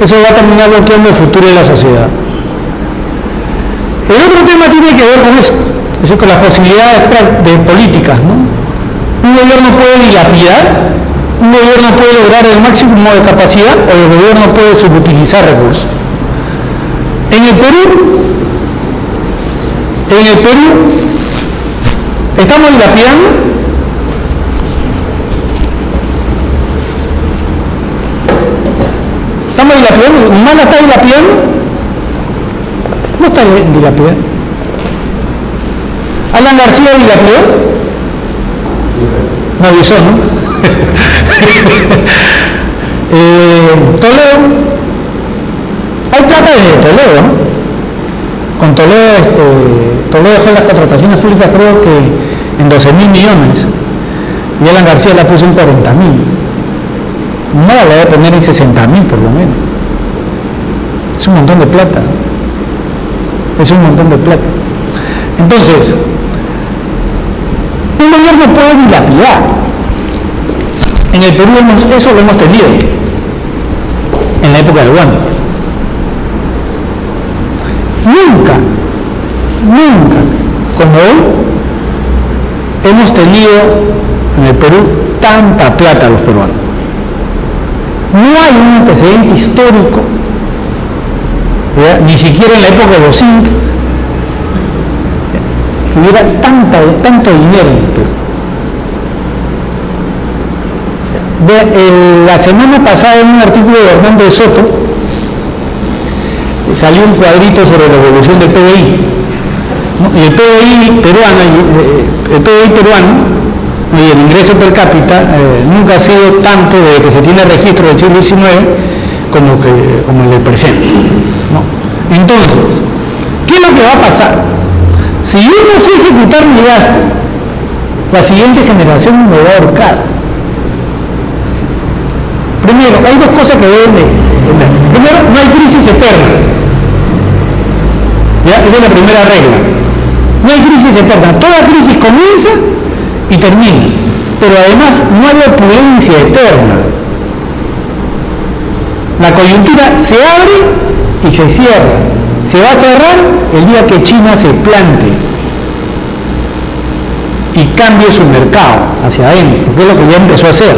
Eso va a terminar bloqueando el futuro de la sociedad. El otro tema tiene que ver con esto, es decir, con las posibilidades de políticas, ¿no? Un gobierno puede dilapidar, un gobierno puede lograr el máximo de capacidad o el gobierno puede subutilizar recursos. En el Perú, estamos dilapidando. ¿Estamos dilapidando? ¿Humala está dilapidando? No está dilapidando. ¿Alan García dilapidó? No avisó, ¿no? Toledo. Hay plata de Toledo, ¿no? Con Toledo dejó las contrataciones públicas creo que en 12.000 millones. Y Alan García la puso en 40.000. No la debe poner en 60.000 por lo menos. Es un montón de plata. Es un montón de plata. Entonces, un gobierno puede dilapidar. En el Perú eso lo hemos tenido. En la época del Guano. Nunca, como hoy, hemos tenido en el Perú tanta plata los peruanos. No hay un antecedente histórico, ¿verdad? Ni siquiera en la época de los incas, que hubiera tanto dinero en el Perú. La semana pasada en un artículo de Hernando de Soto salió un cuadrito sobre la evolución del PBI, ¿no? Y el PBI peruano y el ingreso per cápita nunca ha sido tanto desde que se tiene registro del siglo XIX como el del presente, ¿no? Entonces, ¿qué es lo que va a pasar? Si yo no sé ejecutar mi gasto, la siguiente generación me va a ahorcar. Primero, hay dos cosas que deben de entender. Primero, no hay crisis eterna. ¿Ya? Esa es la primera regla. No hay crisis eterna. Toda crisis comienza y termina. Pero además no hay opulencia eterna. La coyuntura se abre y se cierra. Se va a cerrar el día que China se plante y cambie su mercado hacia adentro, porque es lo que ya empezó a hacer.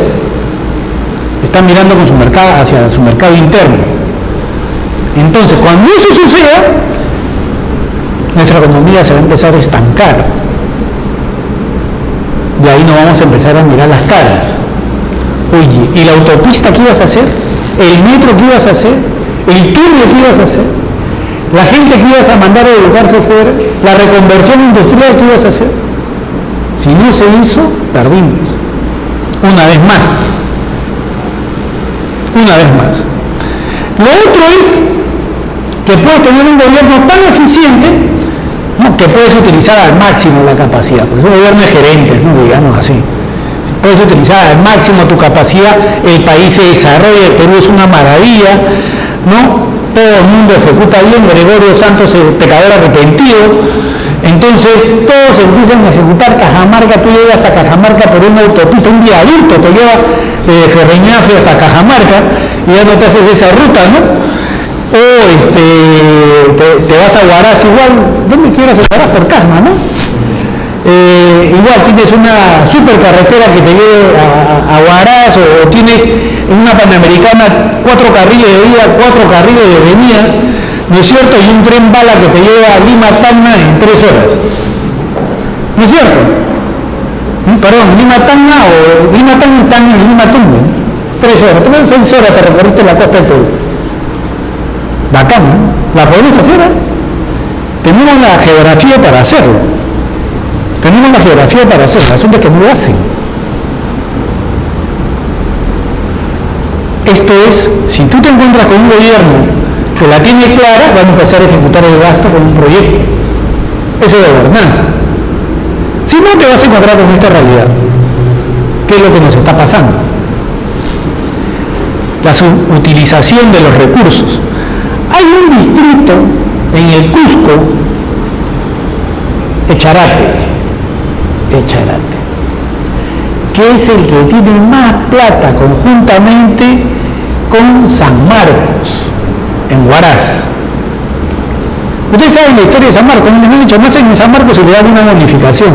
Están mirando con su mercado hacia su mercado interno. Entonces, cuando eso suceda, nuestra economía se va a empezar a estancar. Y ahí nos vamos a empezar a mirar las caras. Oye, ¿y la autopista qué ibas a hacer? ¿El metro qué ibas a hacer? ¿El túnel qué ibas a hacer? ¿La gente que ibas a mandar a educarse fuera? ¿La reconversión industrial que ibas a hacer? Si no se hizo, perdimos. Una vez más. Una vez más. Lo otro es que puedes tener un gobierno tan eficiente, ¿no?, que puedes utilizar al máximo la capacidad, porque es un gobierno de gerentes, ¿no?, digamos así. Si puedes utilizar al máximo tu capacidad, el país se desarrolla, el Perú es una maravilla, ¿no? Todo el mundo ejecuta bien, Gregorio Santos es pecador arrepentido. Entonces todos empiezan a ejecutar. Cajamarca, tú llegas a Cajamarca por una autopista, un viaducto te lleva de Ferreñafe hasta Cajamarca y ya no te haces esa ruta, ¿no? O te vas a Huaraz igual, ¿dónde quieras a Huaraz? Por Casma, ¿no? Igual tienes una supercarretera que te lleve a Huaraz, o tienes una Panamericana 4 carriles de ida, 4 carriles de venida, ¿no es cierto? Y un tren bala que te lleva a Lima-Tacna en 3 horas. ¿No es cierto? Perdón, Lima-Tacna o Lima-Tacna y Lima-Tumbe. 3 horas. Tú ves 6 horas te recorriste la costa del Perú. Bacán, ¿no? ¿La podemos hacer? Tenemos la geografía para hacerlo. Tenemos la geografía para hacerlo. El asunto es que no lo hacen. Esto es, si tú te encuentras con un gobierno que la tiene clara, van a empezar a ejecutar el gasto con un proyecto. Eso es gobernanza. Si no, te vas a encontrar con esta realidad. ¿Qué es lo que nos está pasando? La subutilización de los recursos. Hay un distrito en el Cusco, Echarate, que es el que tiene más plata conjuntamente con San Marcos, en Huaraz. Ustedes saben la historia de San Marcos, les han dicho, más en San Marcos se le da una bonificación.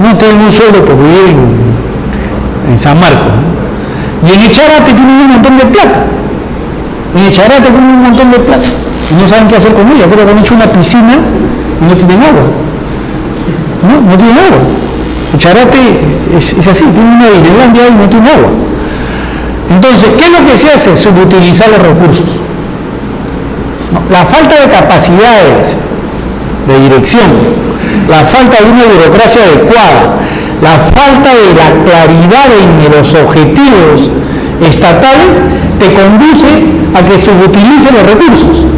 No tienen un sueldo por vivir en San Marcos. Y en Echarate tienen un montón de plata. Y no saben qué hacer con ella. Creo que han hecho una piscina y no tienen agua. No tienen agua. Echarate es así, tiene una Disneylandia y no tiene agua. Entonces, ¿qué es lo que se hace? Subutilizar los recursos. La falta de capacidades de dirección, la falta de una burocracia adecuada, la falta de la claridad en los objetivos estatales te conduce a que subutilicen los recursos.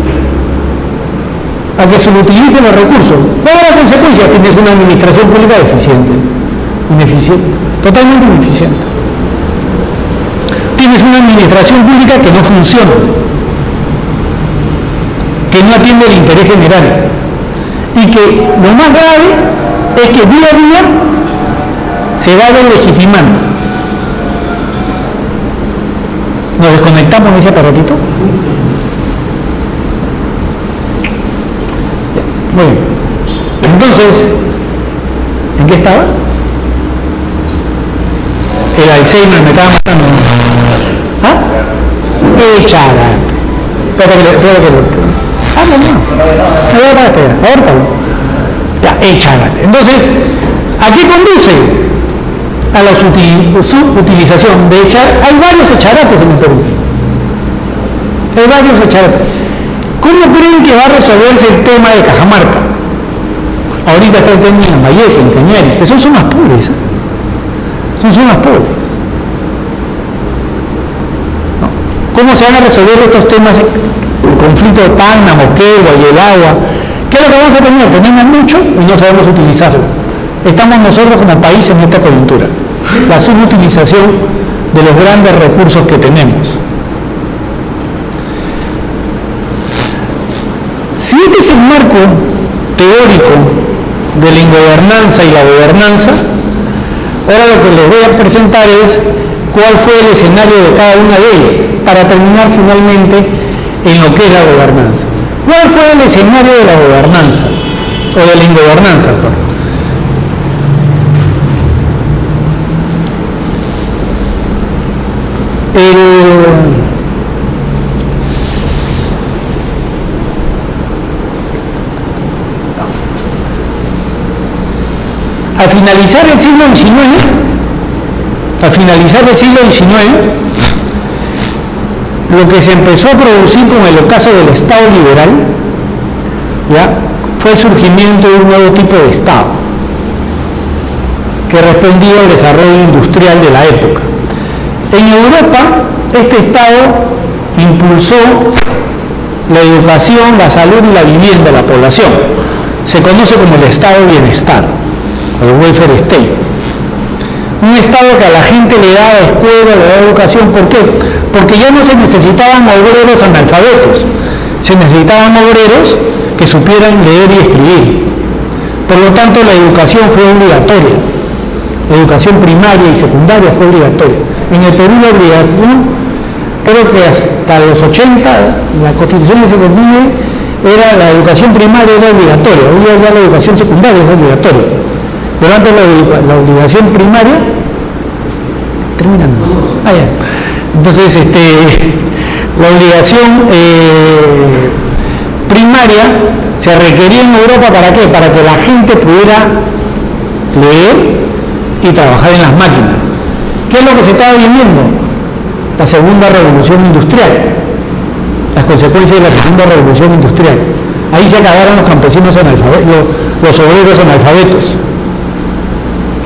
¿Cuál es la consecuencia? Tienes una administración pública deficiente, ineficiente, totalmente ineficiente. Tienes una administración pública que no funciona, que no atiende el interés general, y que lo más grave es que día a día se va deslegitimando. ¿Nos desconectamos de ese aparatito? Muy bien. Entonces, ¿en qué estaba? El Alzheimer me estaba matando. ¿Ah? Echarate. Ya, Echarate. Entonces, ¿a qué conduce? A la subutilización de echar. Hay varios echarates en el Perú. ¿Cómo creen que va a resolverse el tema de Cajamarca? Ahorita está el tema de Lambayeque, en Cañari, que son zonas pobres. ¿No? ¿Cómo se van a resolver estos temas? El conflicto de Tacna, Moquegua y el agua. ¿Qué es lo que vamos a tener? Tenemos mucho y no sabemos utilizarlo. Estamos nosotros como país en esta coyuntura. La subutilización de los grandes recursos que tenemos. Si este es el marco teórico de la ingobernanza y la gobernanza, ahora lo que les voy a presentar es cuál fue el escenario de cada una de ellas, para terminar finalmente en lo que es la gobernanza. ¿Cuál fue el escenario de la gobernanza? O de la ingobernanza, perdón. Al finalizar el siglo XIX, lo que se empezó a producir con el ocaso del Estado liberal, ¿ya?, fue el surgimiento de un nuevo tipo de Estado que respondía al desarrollo industrial de la época. En Europa, este Estado impulsó la educación, la salud y la vivienda de la población. Se conoce como el Estado de Bienestar, el welfare state. Un Estado que a la gente le daba escuela, le daba educación. ¿Por qué? Porque ya no se necesitaban obreros analfabetos, se necesitaban obreros que supieran leer y escribir. Por lo tanto, la educación fue obligatoria. La educación primaria y secundaria fue obligatoria. En el Perú la obligación, creo que hasta los 80, la Constitución se define, era la educación primaria era obligatoria. Hoy ya la educación secundaria es obligatoria. Pero antes la obligación primaria, terminando. Entonces, la obligación primaria se requería en Europa, ¿para qué? Para que la gente pudiera leer y trabajar en las máquinas. ¿Qué es lo que se estaba viviendo? La segunda revolución industrial. Las consecuencias de la segunda revolución industrial. Ahí se acabaron los campesinos analfabetos, los obreros analfabetos.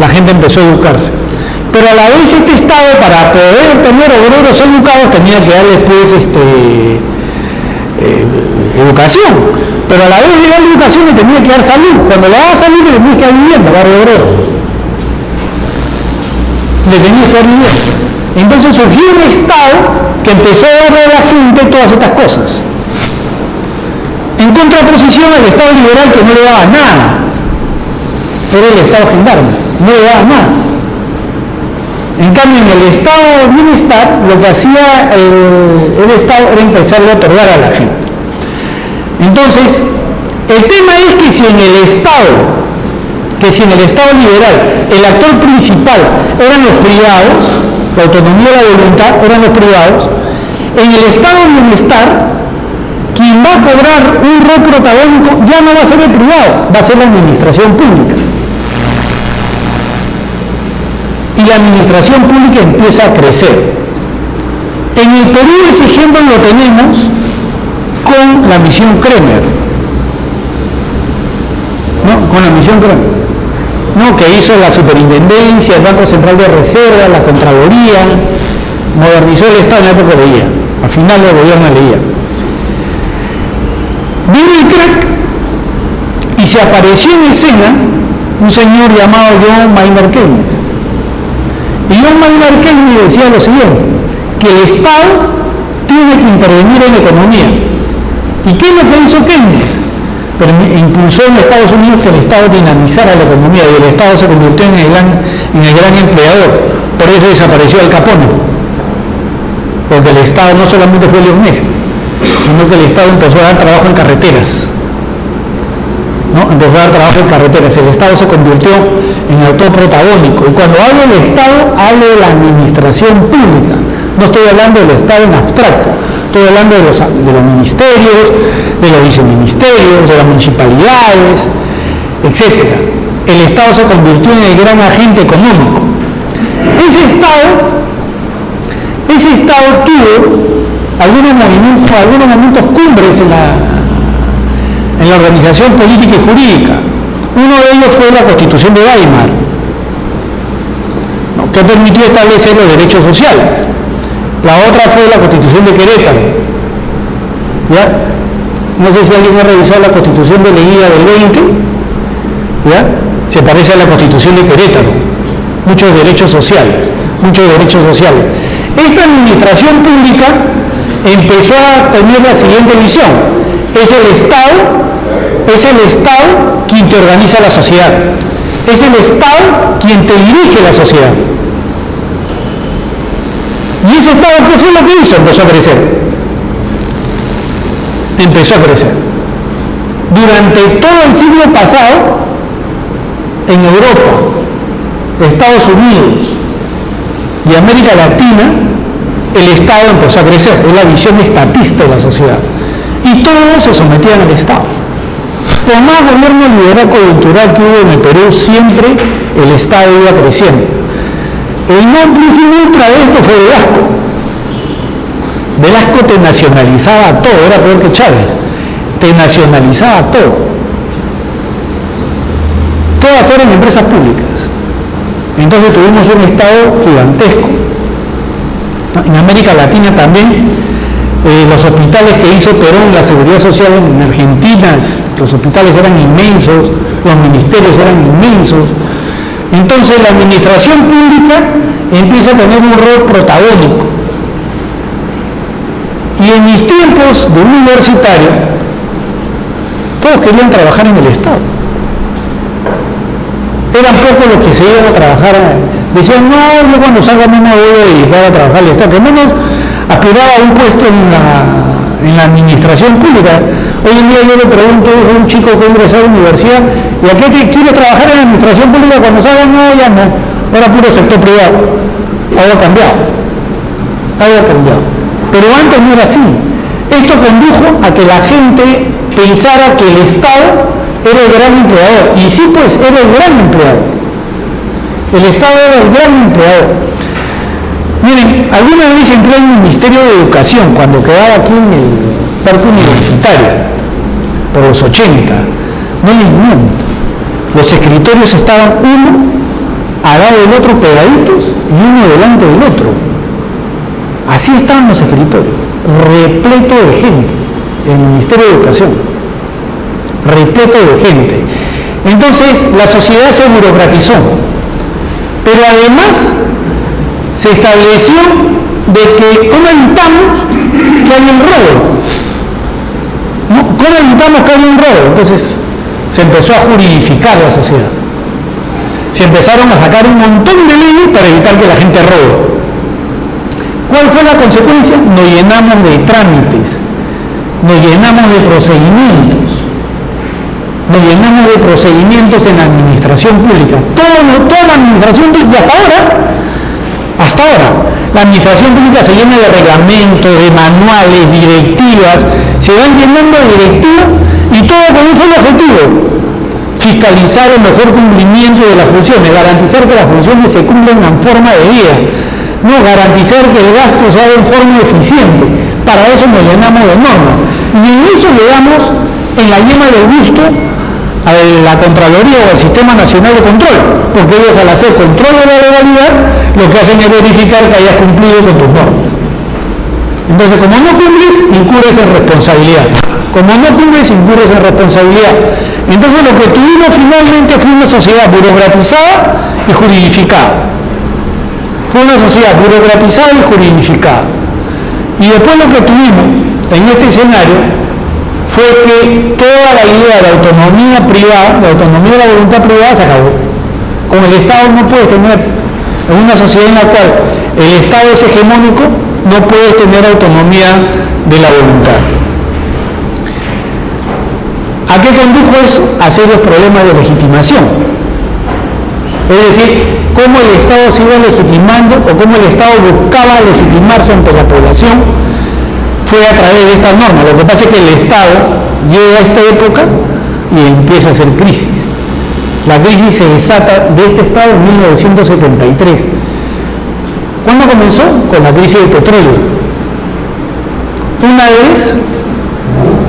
La gente empezó a educarse. Pero a la vez este Estado, para poder tener obreros educados, tenía que darles pues educación, pero a la vez de dar educación le tenía que dar salud. Cuando le daba salud le tenía que dar vivienda, barrio obrero. Le tenía que dar vivienda. Entonces surgió un Estado que empezó a darle a la gente todas estas cosas. En contraposición al Estado liberal, que no le daba nada. Era el Estado gendarme, no le daba nada. En cambio, en el Estado de bienestar, lo que hacía el Estado era empezar a otorgar a la gente. Entonces, el tema es que si en el Estado liberal, el actor principal eran los privados, la autonomía y la voluntad eran los privados, en el Estado de bienestar, quien va a cobrar un rol protagónico ya no va a ser el privado, va a ser la administración pública. Y la administración pública empieza a crecer. En el Perú ese ejemplo lo tenemos con la misión Kremer, ¿no? Con la misión Kremer, ¿no? Que hizo la superintendencia, el Banco Central de Reserva, la Contraloría, modernizó el Estado en la época de Leía, al final del gobierno de Leía. Vino el crack y se apareció en escena un señor llamado John Maynard Keynes. Y John Maynard Keynes decía lo siguiente, que el Estado tiene que intervenir en la economía. ¿Y qué es lo que hizo Keynes? Pero impulsó en Estados Unidos que el Estado dinamizara la economía y el Estado se convirtió en el gran empleador. Por eso desapareció Al Capone. Porque el Estado no solamente fue leonés, sino que el Estado empezó a dar trabajo en carreteras. ¿No? Empezó a dar trabajo en carreteras. El Estado se convirtió en autor protagónico. Y cuando hablo del Estado, hablo de la administración pública. No estoy hablando del Estado en abstracto. Estoy hablando de los ministerios, de los viceministerios, de las municipalidades, etc. El Estado se convirtió en el gran agente económico. Ese Estado tuvo algunos momentos cumbres en la organización política y jurídica. Uno de ellos fue la Constitución de Weimar, ¿no? Que permitió establecer los derechos sociales. La otra fue la Constitución de Querétaro. ¿Ya? No sé si alguien ha revisado la Constitución de Leguía del 20, ¿ya? Se parece a la Constitución de Querétaro. Muchos derechos sociales. Esta administración pública empezó a tener la siguiente visión. Es el Estado quien te organiza la sociedad. Es el Estado quien te dirige la sociedad. Y ese Estado, ¿qué fue lo que hizo? Empezó a crecer. Durante todo el siglo pasado, en Europa, Estados Unidos y América Latina, el Estado empezó a crecer. Es la visión estatista de la sociedad. Y todos se sometían al Estado. Por más gobierno liberal coyuntural que hubo en el Perú, siempre el Estado iba creciendo. El non plus ultra de esto fue Velasco. Velasco te nacionalizaba todo, era peor que Chávez. Te nacionalizaba todo. Todas eran empresas públicas. Entonces tuvimos un Estado gigantesco. En América Latina también, los hospitales que hizo Perón, la seguridad social en Argentina, los hospitales eran inmensos, los ministerios eran inmensos. Entonces la administración pública empieza a tener un rol protagónico. Y en mis tiempos de universitario, todos querían trabajar en el Estado. Eran pocos los que se iban a trabajar. Decían, no, yo cuando salga no me voy a dedicar a trabajar al Estado, que menos aspiraba a un puesto en la administración pública. Hoy en día yo le pregunto a un chico que ingresó a la universidad, ¿y a qué te quieres trabajar en la administración pública cuando salga? No, ya no. Ahora puro sector privado. Había cambiado. Pero antes no era así. Esto condujo a que la gente pensara que el Estado era el gran empleador. Y sí, pues, era el gran empleador. El Estado era el gran empleador. Miren, alguna vez entré al Ministerio de Educación cuando quedaba aquí en el Parque Universitario, por los 80. No les miento. Los escritorios estaban uno al lado del otro pegaditos y uno delante del otro. Así estaban los escritorios, repleto de gente. el Ministerio de Educación, repleto de gente. Entonces la sociedad se burocratizó, pero además se estableció de que ¿cómo evitamos que haya un robo? ¿Cómo evitamos que haya un robo? Entonces se empezó a juridificar la sociedad. Se empezaron a sacar un montón de leyes para evitar que la gente robe. ¿Cuál fue la consecuencia? Nos llenamos de trámites, nos llenamos de procedimientos, en la administración pública. Toda la administración pública, hasta ahora, la administración pública se llena de reglamentos, de manuales, directivas, se van llenando de directivas y todo con un solo objetivo: fiscalizar el mejor cumplimiento de las funciones, garantizar que las funciones se cumplen en forma de día, no garantizar que el gasto se haga en forma eficiente. Para eso nos llenamos de normas y en eso le damos en la yema del gusto a la Contraloría o al Sistema Nacional de Control, porque ellos, al hacer control de la legalidad, lo que hacen es verificar que hayas cumplido con tus normas. Entonces, como no cumples, incurres en responsabilidad. Entonces, lo que tuvimos finalmente fue una sociedad burocratizada y juridificada. Y después lo que tuvimos en este escenario fue que toda la idea de autonomía privada, de autonomía de la voluntad privada, se acabó. Con el Estado no puedes tener, en una sociedad en la cual el Estado es hegemónico, no puedes tener autonomía de la voluntad. ¿A qué condujo eso? A serios problemas de legitimación. Es decir, cómo el Estado se iba legitimando o cómo el Estado buscaba legitimarse ante la población fue a través de estas normas. Lo que pasa es que el Estado llega a esta época y empieza a hacer crisis. La crisis se desata de este Estado en 1973. ¿Cuándo comenzó? Con la crisis del petróleo. Una vez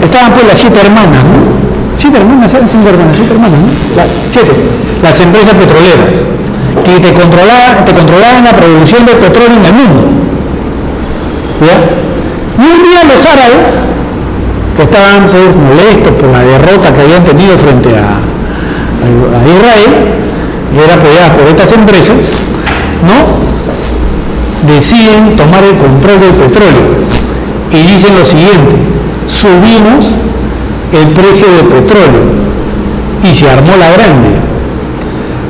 estaban pues las 7 hermanas, ¿no? 7 hermanas, eran 5 hermanas, 7 hermanas, ¿no? 7. Las empresas petroleras que te controlaban la producción de petróleo en el mundo. ¿Ya? Y un día los árabes, que estaban pues molestos por la derrota que habían tenido frente a Israel, que era apoyada por estas empresas, ¿no?, deciden tomar el control del petróleo y dicen lo siguiente: subimos el precio del petróleo, y se armó la grande.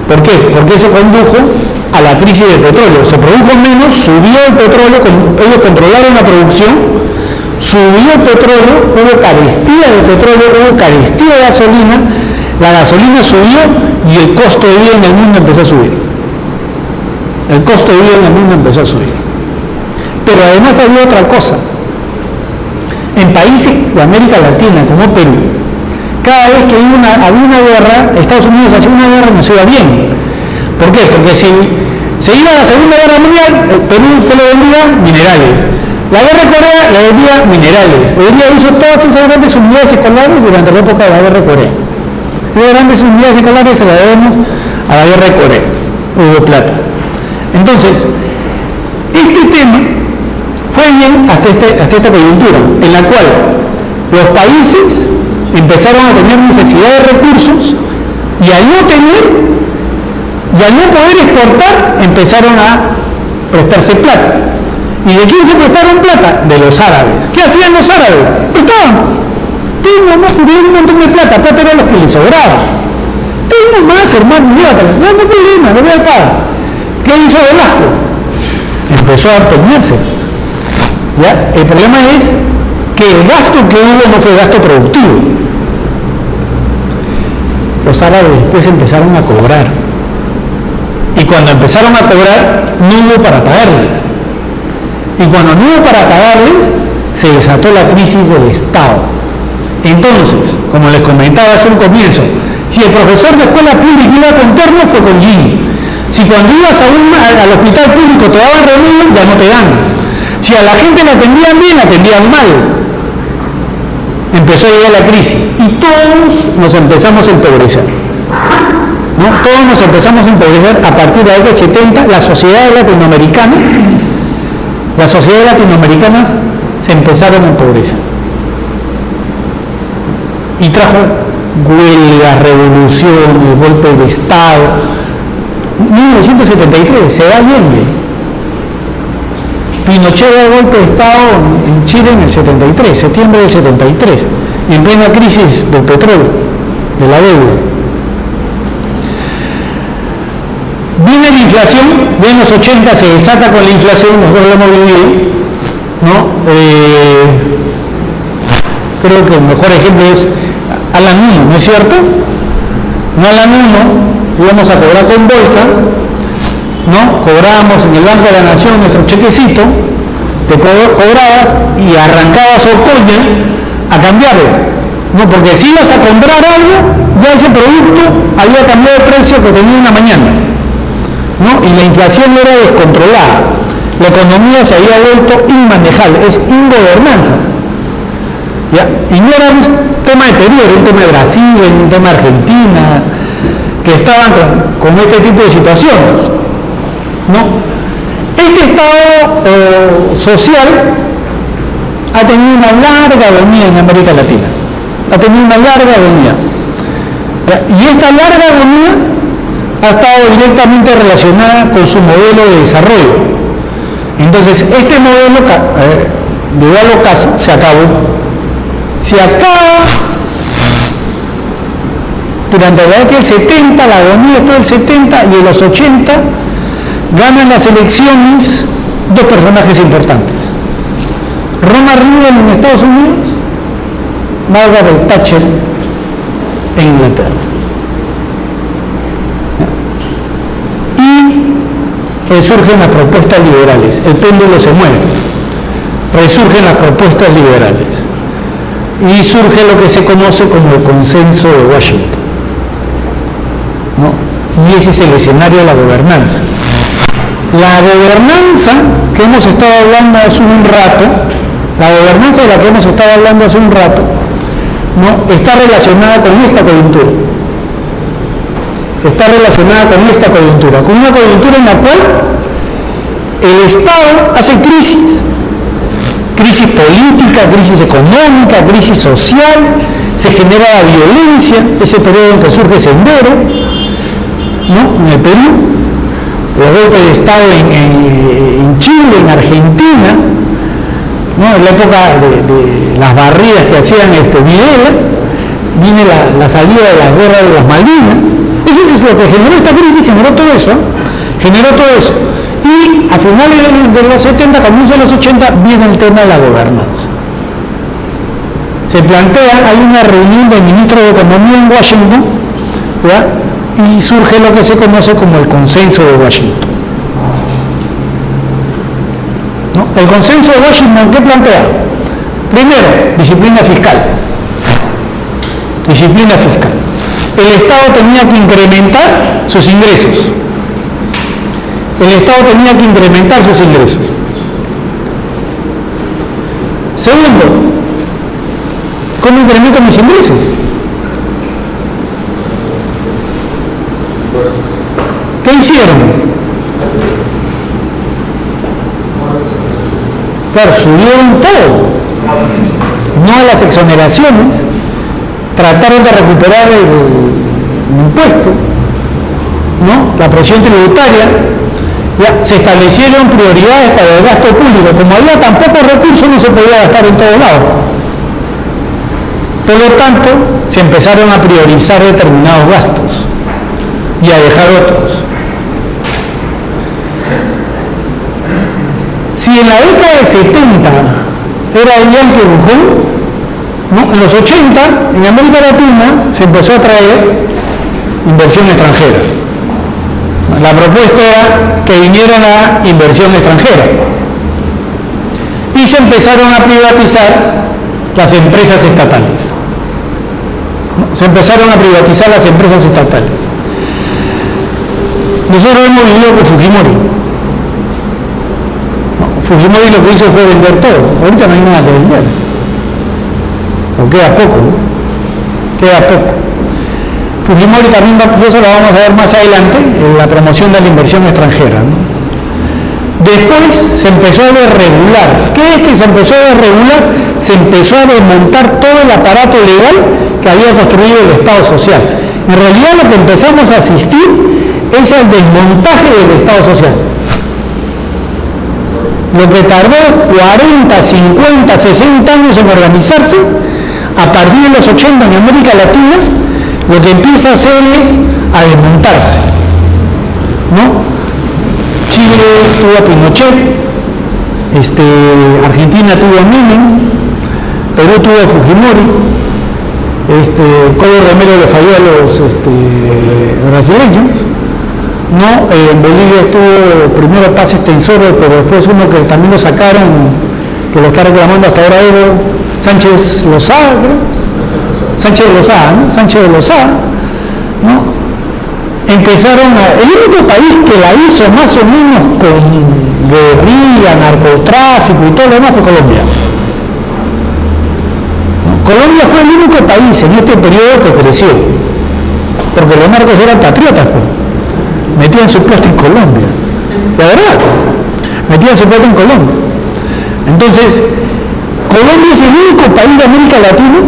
¿Por qué? Porque eso condujo a la crisis del petróleo. Se produjo menos, subió el petróleo, ellos controlaron la producción, subió el petróleo, hubo carestía de petróleo, hubo carestía de gasolina, la gasolina subió y el costo de vida en el mundo empezó a subir. Pero además había otra cosa. En países de América Latina, como Perú, cada vez que había una guerra, Estados Unidos hacía una guerra y nos iba bien. ¿Por qué? Porque si se iba a la Segunda Guerra Mundial, Perú, ¿qué le vendía? Minerales. La guerra de Corea le vendía minerales. Hoy día hizo todas esas grandes unidades escolares durante la época de la guerra de Corea. Las grandes unidades escolares se las debemos a la guerra de Corea. Hubo plata. Entonces, este tema fue bien hasta esta coyuntura, en la cual los países empezaron a tener necesidad de recursos y al no poder exportar, empezaron a prestarse plata. ¿Y de quién se prestaron plata? De los árabes. ¿Qué hacían los árabes? Prestaban. Tengo más, tuvieron un montón de plata era lo que les sobraba. Tengo más, hermano, llévatela. No hay problema, no voy a pagar. ¿Qué hizo Velasco? Empezó a empeñarse. ¿Ya? El problema es que el gasto que hubo no fue gasto productivo. Los árabes después empezaron a cobrar. Y cuando empezaron a cobrar, no hubo para pagarles. Y cuando no hubo para pagarles, se desató la crisis del Estado. Entonces, como les comentaba hace un comienzo, si el profesor de escuela pública iba con terno, fue con jean. Si cuando ibas al hospital público te daban remedio, ya no te dan. Si a la gente la atendían bien, la atendían mal. Empezó a llegar la crisis y todos nos empezamos a empobrecer. ¿No? Todos nos empezamos a empobrecer a partir de la década de 70. Las sociedades latinoamericanas se empezaron a empobrecer. y trajo huelgas, revoluciones, golpes de Estado. 1973, se da Allende. Pinochet da el golpe de Estado en Chile en el 73, septiembre del 73, y en plena crisis del petróleo, de la deuda. Viene la inflación, ya en los 80 se desata con la inflación, nosotros lo hemos vivido, ¿no? Creo que el mejor ejemplo es Alan 1, ¿no es cierto? No Alan 1, íbamos a cobrar con bolsa, ¿no? Cobrábamos en el Banco de la Nación nuestro chequecito, te cobrabas y arrancabas Ocoña a cambiarlo, ¿no? Porque si ibas a comprar algo, ya ese producto había cambiado de precio que tenía una mañana, ¿no? Y la inflación era descontrolada, la economía se había vuelto inmanejable, es ingobernanza, ¿ya? Y no era un tema de Perú, era un tema de Brasil, un tema de Argentina, que estaban con este tipo de situaciones, ¿no? Este Estado social ha tenido una larga agonía en América Latina, ha tenido una larga agonía, y esta larga agonía ha estado directamente relacionada con su modelo de desarrollo. Entonces, este modelo, de igual ocaso, se acabó. Se acaba durante la década del 70, la agonía está del 70, y en los 80 ganan las elecciones dos personajes importantes: Ronald Reagan en Estados Unidos, Margaret Thatcher en Inglaterra. Y resurgen las propuestas liberales, el péndulo se mueve, resurgen las propuestas liberales y surge lo que se conoce como el consenso de Washington, ¿no? Y ese es el escenario de la gobernanza. La gobernanza que hemos estado hablando hace un rato, la gobernanza de la que hemos estado hablando hace un rato, ¿no? Está relacionada con esta coyuntura. Está relacionada con esta coyuntura, con una coyuntura en la cual el Estado hace crisis política, crisis económica, crisis social, se genera la violencia, ese periodo en que surge Sendero, ¿no? En el Perú, los golpes de Estado en Chile, en Argentina, ¿no? En la época de las barridas que hacían Videla, viene la salida de la guerra de las Malvinas. Eso es lo que generó esta crisis, generó todo eso. Y a finales de los 70, comienzos de los 80, viene el tema de la gobernanza. Se plantea, hay una reunión del ministro de Economía en Washington, ¿ya? Y surge lo que se conoce como el consenso de Washington, ¿no? El consenso de Washington, ¿qué plantea? Primero, disciplina fiscal. Disciplina fiscal. El Estado tenía que incrementar sus ingresos. El Estado tenía que incrementar sus ingresos. Segundo, ¿cómo incremento mis ingresos? ¿Qué hicieron? Claro, subieron todo. No a las exoneraciones, trataron de recuperar el impuesto, ¿no? La presión tributaria. Ya, se establecieron prioridades para el gasto público. Como había tan pocos recursos, no se podía gastar en todos lados. Por lo tanto, se empezaron a priorizar determinados gastos y a dejar otros. Si en la década del 70 era el Yankee Bujón, ¿no? En los 80, en América Latina, se empezó a traer inversión extranjera. La propuesta era que viniera la inversión extranjera y se empezaron a privatizar las empresas estatales. Se empezaron a privatizar las empresas estatales. Nosotros hemos vivido con Fujimori. Fujimori lo que hizo fue vender todo. Ahorita no hay nada que vender. O queda poco, ¿no? Queda poco. Fujimori también, eso lo vamos a ver más adelante, en la promoción de la inversión extranjera, ¿no? Después se empezó a desregular. ¿Qué es que se empezó a desregular? Se empezó a desmontar todo el aparato legal que había construido el Estado social. En realidad lo que empezamos a asistir es al desmontaje del Estado social. Lo que tardó 40, 50, 60 años en organizarse, a partir de los 80 en América Latina, lo que empieza a hacer es a desmontarse, ¿no? Chile tuvo a Pinochet, Argentina tuvo a Menem, Perú tuvo a Fujimori, Collor Romero le falló a los brasileños, ¿no? En Bolivia estuvo primero Paz Estenssoro, pero después uno que también lo sacaron, que lo está reclamando hasta ahora, Evo Sánchez Lozada, creo. Sánchez de Lozada, ¿no? Empezaron el único país que la hizo más o menos con guerrilla, narcotráfico y todo lo demás fue Colombia. Colombia fue el único país en este periodo que creció, porque los narcos eran patriotas, pues. Metían su plata en Colombia, la verdad, metían su plata en Colombia. Entonces, Colombia es el único país de América Latina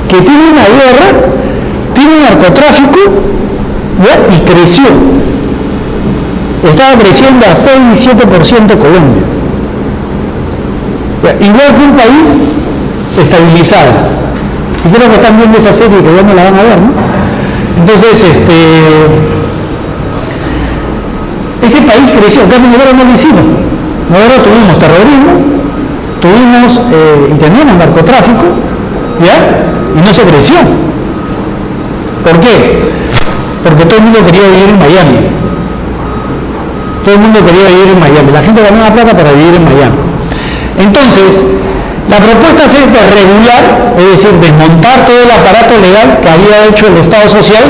que tiene una guerra, tiene narcotráfico, ¿ya? Y creció. Estaba creciendo a 6-7% Colombia. ¿Ya? Igual que un país estabilizado. Y creo que están viendo esa serie que ya no la van a ver, ¿no? Entonces, ese país creció, en cambio nosotros no lo hicimos. Nosotros tuvimos terrorismo, y teníamos narcotráfico, ¿ya? Y no se creció. ¿Por qué? Porque todo el mundo quería vivir en Miami. Todo el mundo quería vivir en Miami. La gente ganaba plata para vivir en Miami. Entonces, la propuesta es desregular, es decir, desmontar todo el aparato legal que había hecho el Estado social,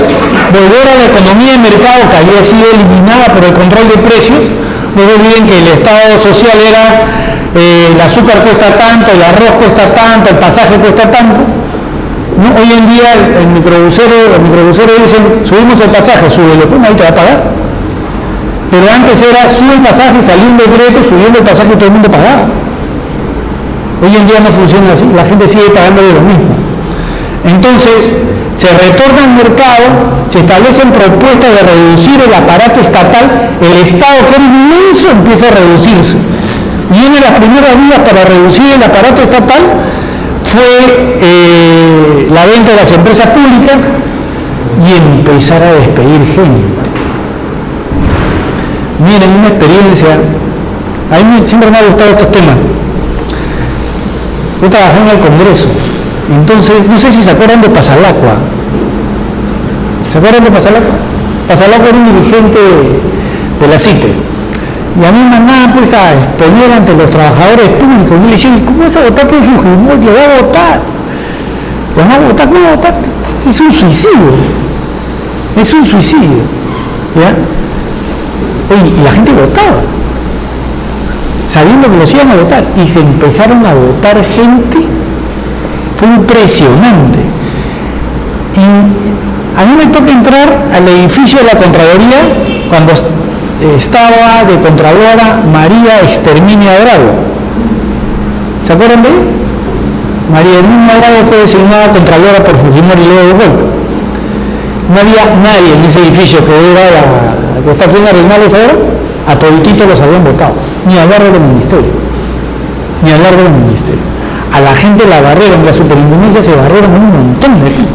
volver a la economía de mercado que había sido eliminada por el control de precios. No olviden que el Estado social era el azúcar cuesta tanto, el arroz cuesta tanto, el pasaje cuesta tanto. ¿No? Hoy en día el microbusero dicen, subimos el pasaje, súbelo, pues ahí te va a pagar. Pero antes era, sube el pasaje, salió un decreto, subiendo el pasaje y todo el mundo pagaba. Hoy en día no funciona así, la gente sigue pagando de lo mismo. Entonces, se retorna al mercado, se establecen propuestas de reducir el aparato estatal, el Estado, que era inmenso, empieza a reducirse. Y una de las primeras vías para reducir el aparato estatal fue la venta de las empresas públicas y empezar a despedir gente. Miren, una experiencia, a mí siempre me han gustado estos temas. Yo trabajé en el Congreso, entonces, no sé si se acuerdan de Pasalacua. ¿Se acuerdan de Pasalacua? Pasalacua era un dirigente de la CITE. Y a mí me mandaban pues a exponer ante los trabajadores públicos. Y le decían, ¿cómo vas a votar por Fujimori? ¿Lo va a votar? ¿Lo va a votar? ¿Cómo va a votar? Es un suicidio. Es un suicidio. ¿Ya? Oye, y la gente votaba, sabiendo que los iban a votar, y se empezaron a votar gente, fue impresionante. Y a mí me toca entrar al edificio de la Contraloría cuando estaba de Contralora María Exterminia Bravo. ¿Se acuerdan de ella? María Exterminia Bravo fue designada Contralora por Fujimori y luego de golpe. No había nadie en ese edificio que era la que está aquí en Arenales ahora, a todititos los habían votado, ni hablar de los ministerios, ni hablar de los ministerios. A la gente la barrieron, la superintendencia se barrieron un montón de gente,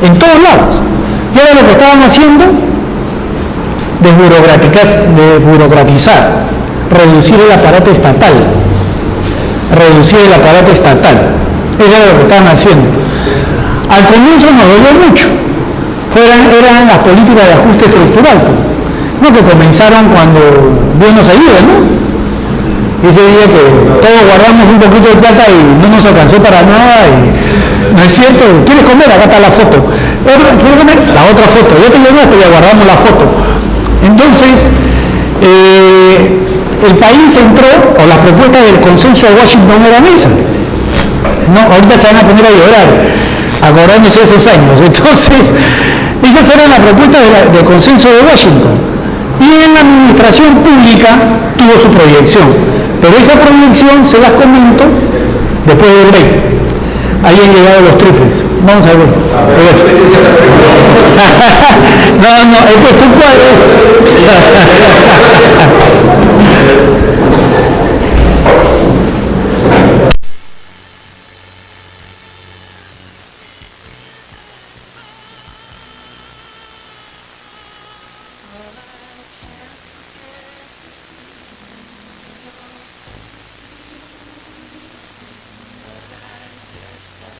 en todos lados. Y ahora lo que estaban haciendo, desburocratizar, reducir el aparato estatal, eso era lo que estaban haciendo. Al comienzo nos dolió mucho, eran las políticas de ajuste estructural, ¿no? Que comenzaron cuando Dios nos ayuda, ¿no? Ese día que todos guardamos un poquito de plata y no nos alcanzó para nada, y, ¿no es cierto? ¿Quieres comer? Acá está la foto. ¿Quieres comer? La otra foto. Ya te llegaste, ya guardamos la foto. Entonces, el país entró, o las propuestas del consenso de Washington eran esas. No, ahorita se van a poner a llorar, acordándose de esos años. Entonces, esas eran las propuestas del consenso de Washington. Y en la administración pública tuvo su proyección, pero esa proyección se las comento después del break. Ahí han llegado los triples. Vamos a ver. No, he puesto un cuadro.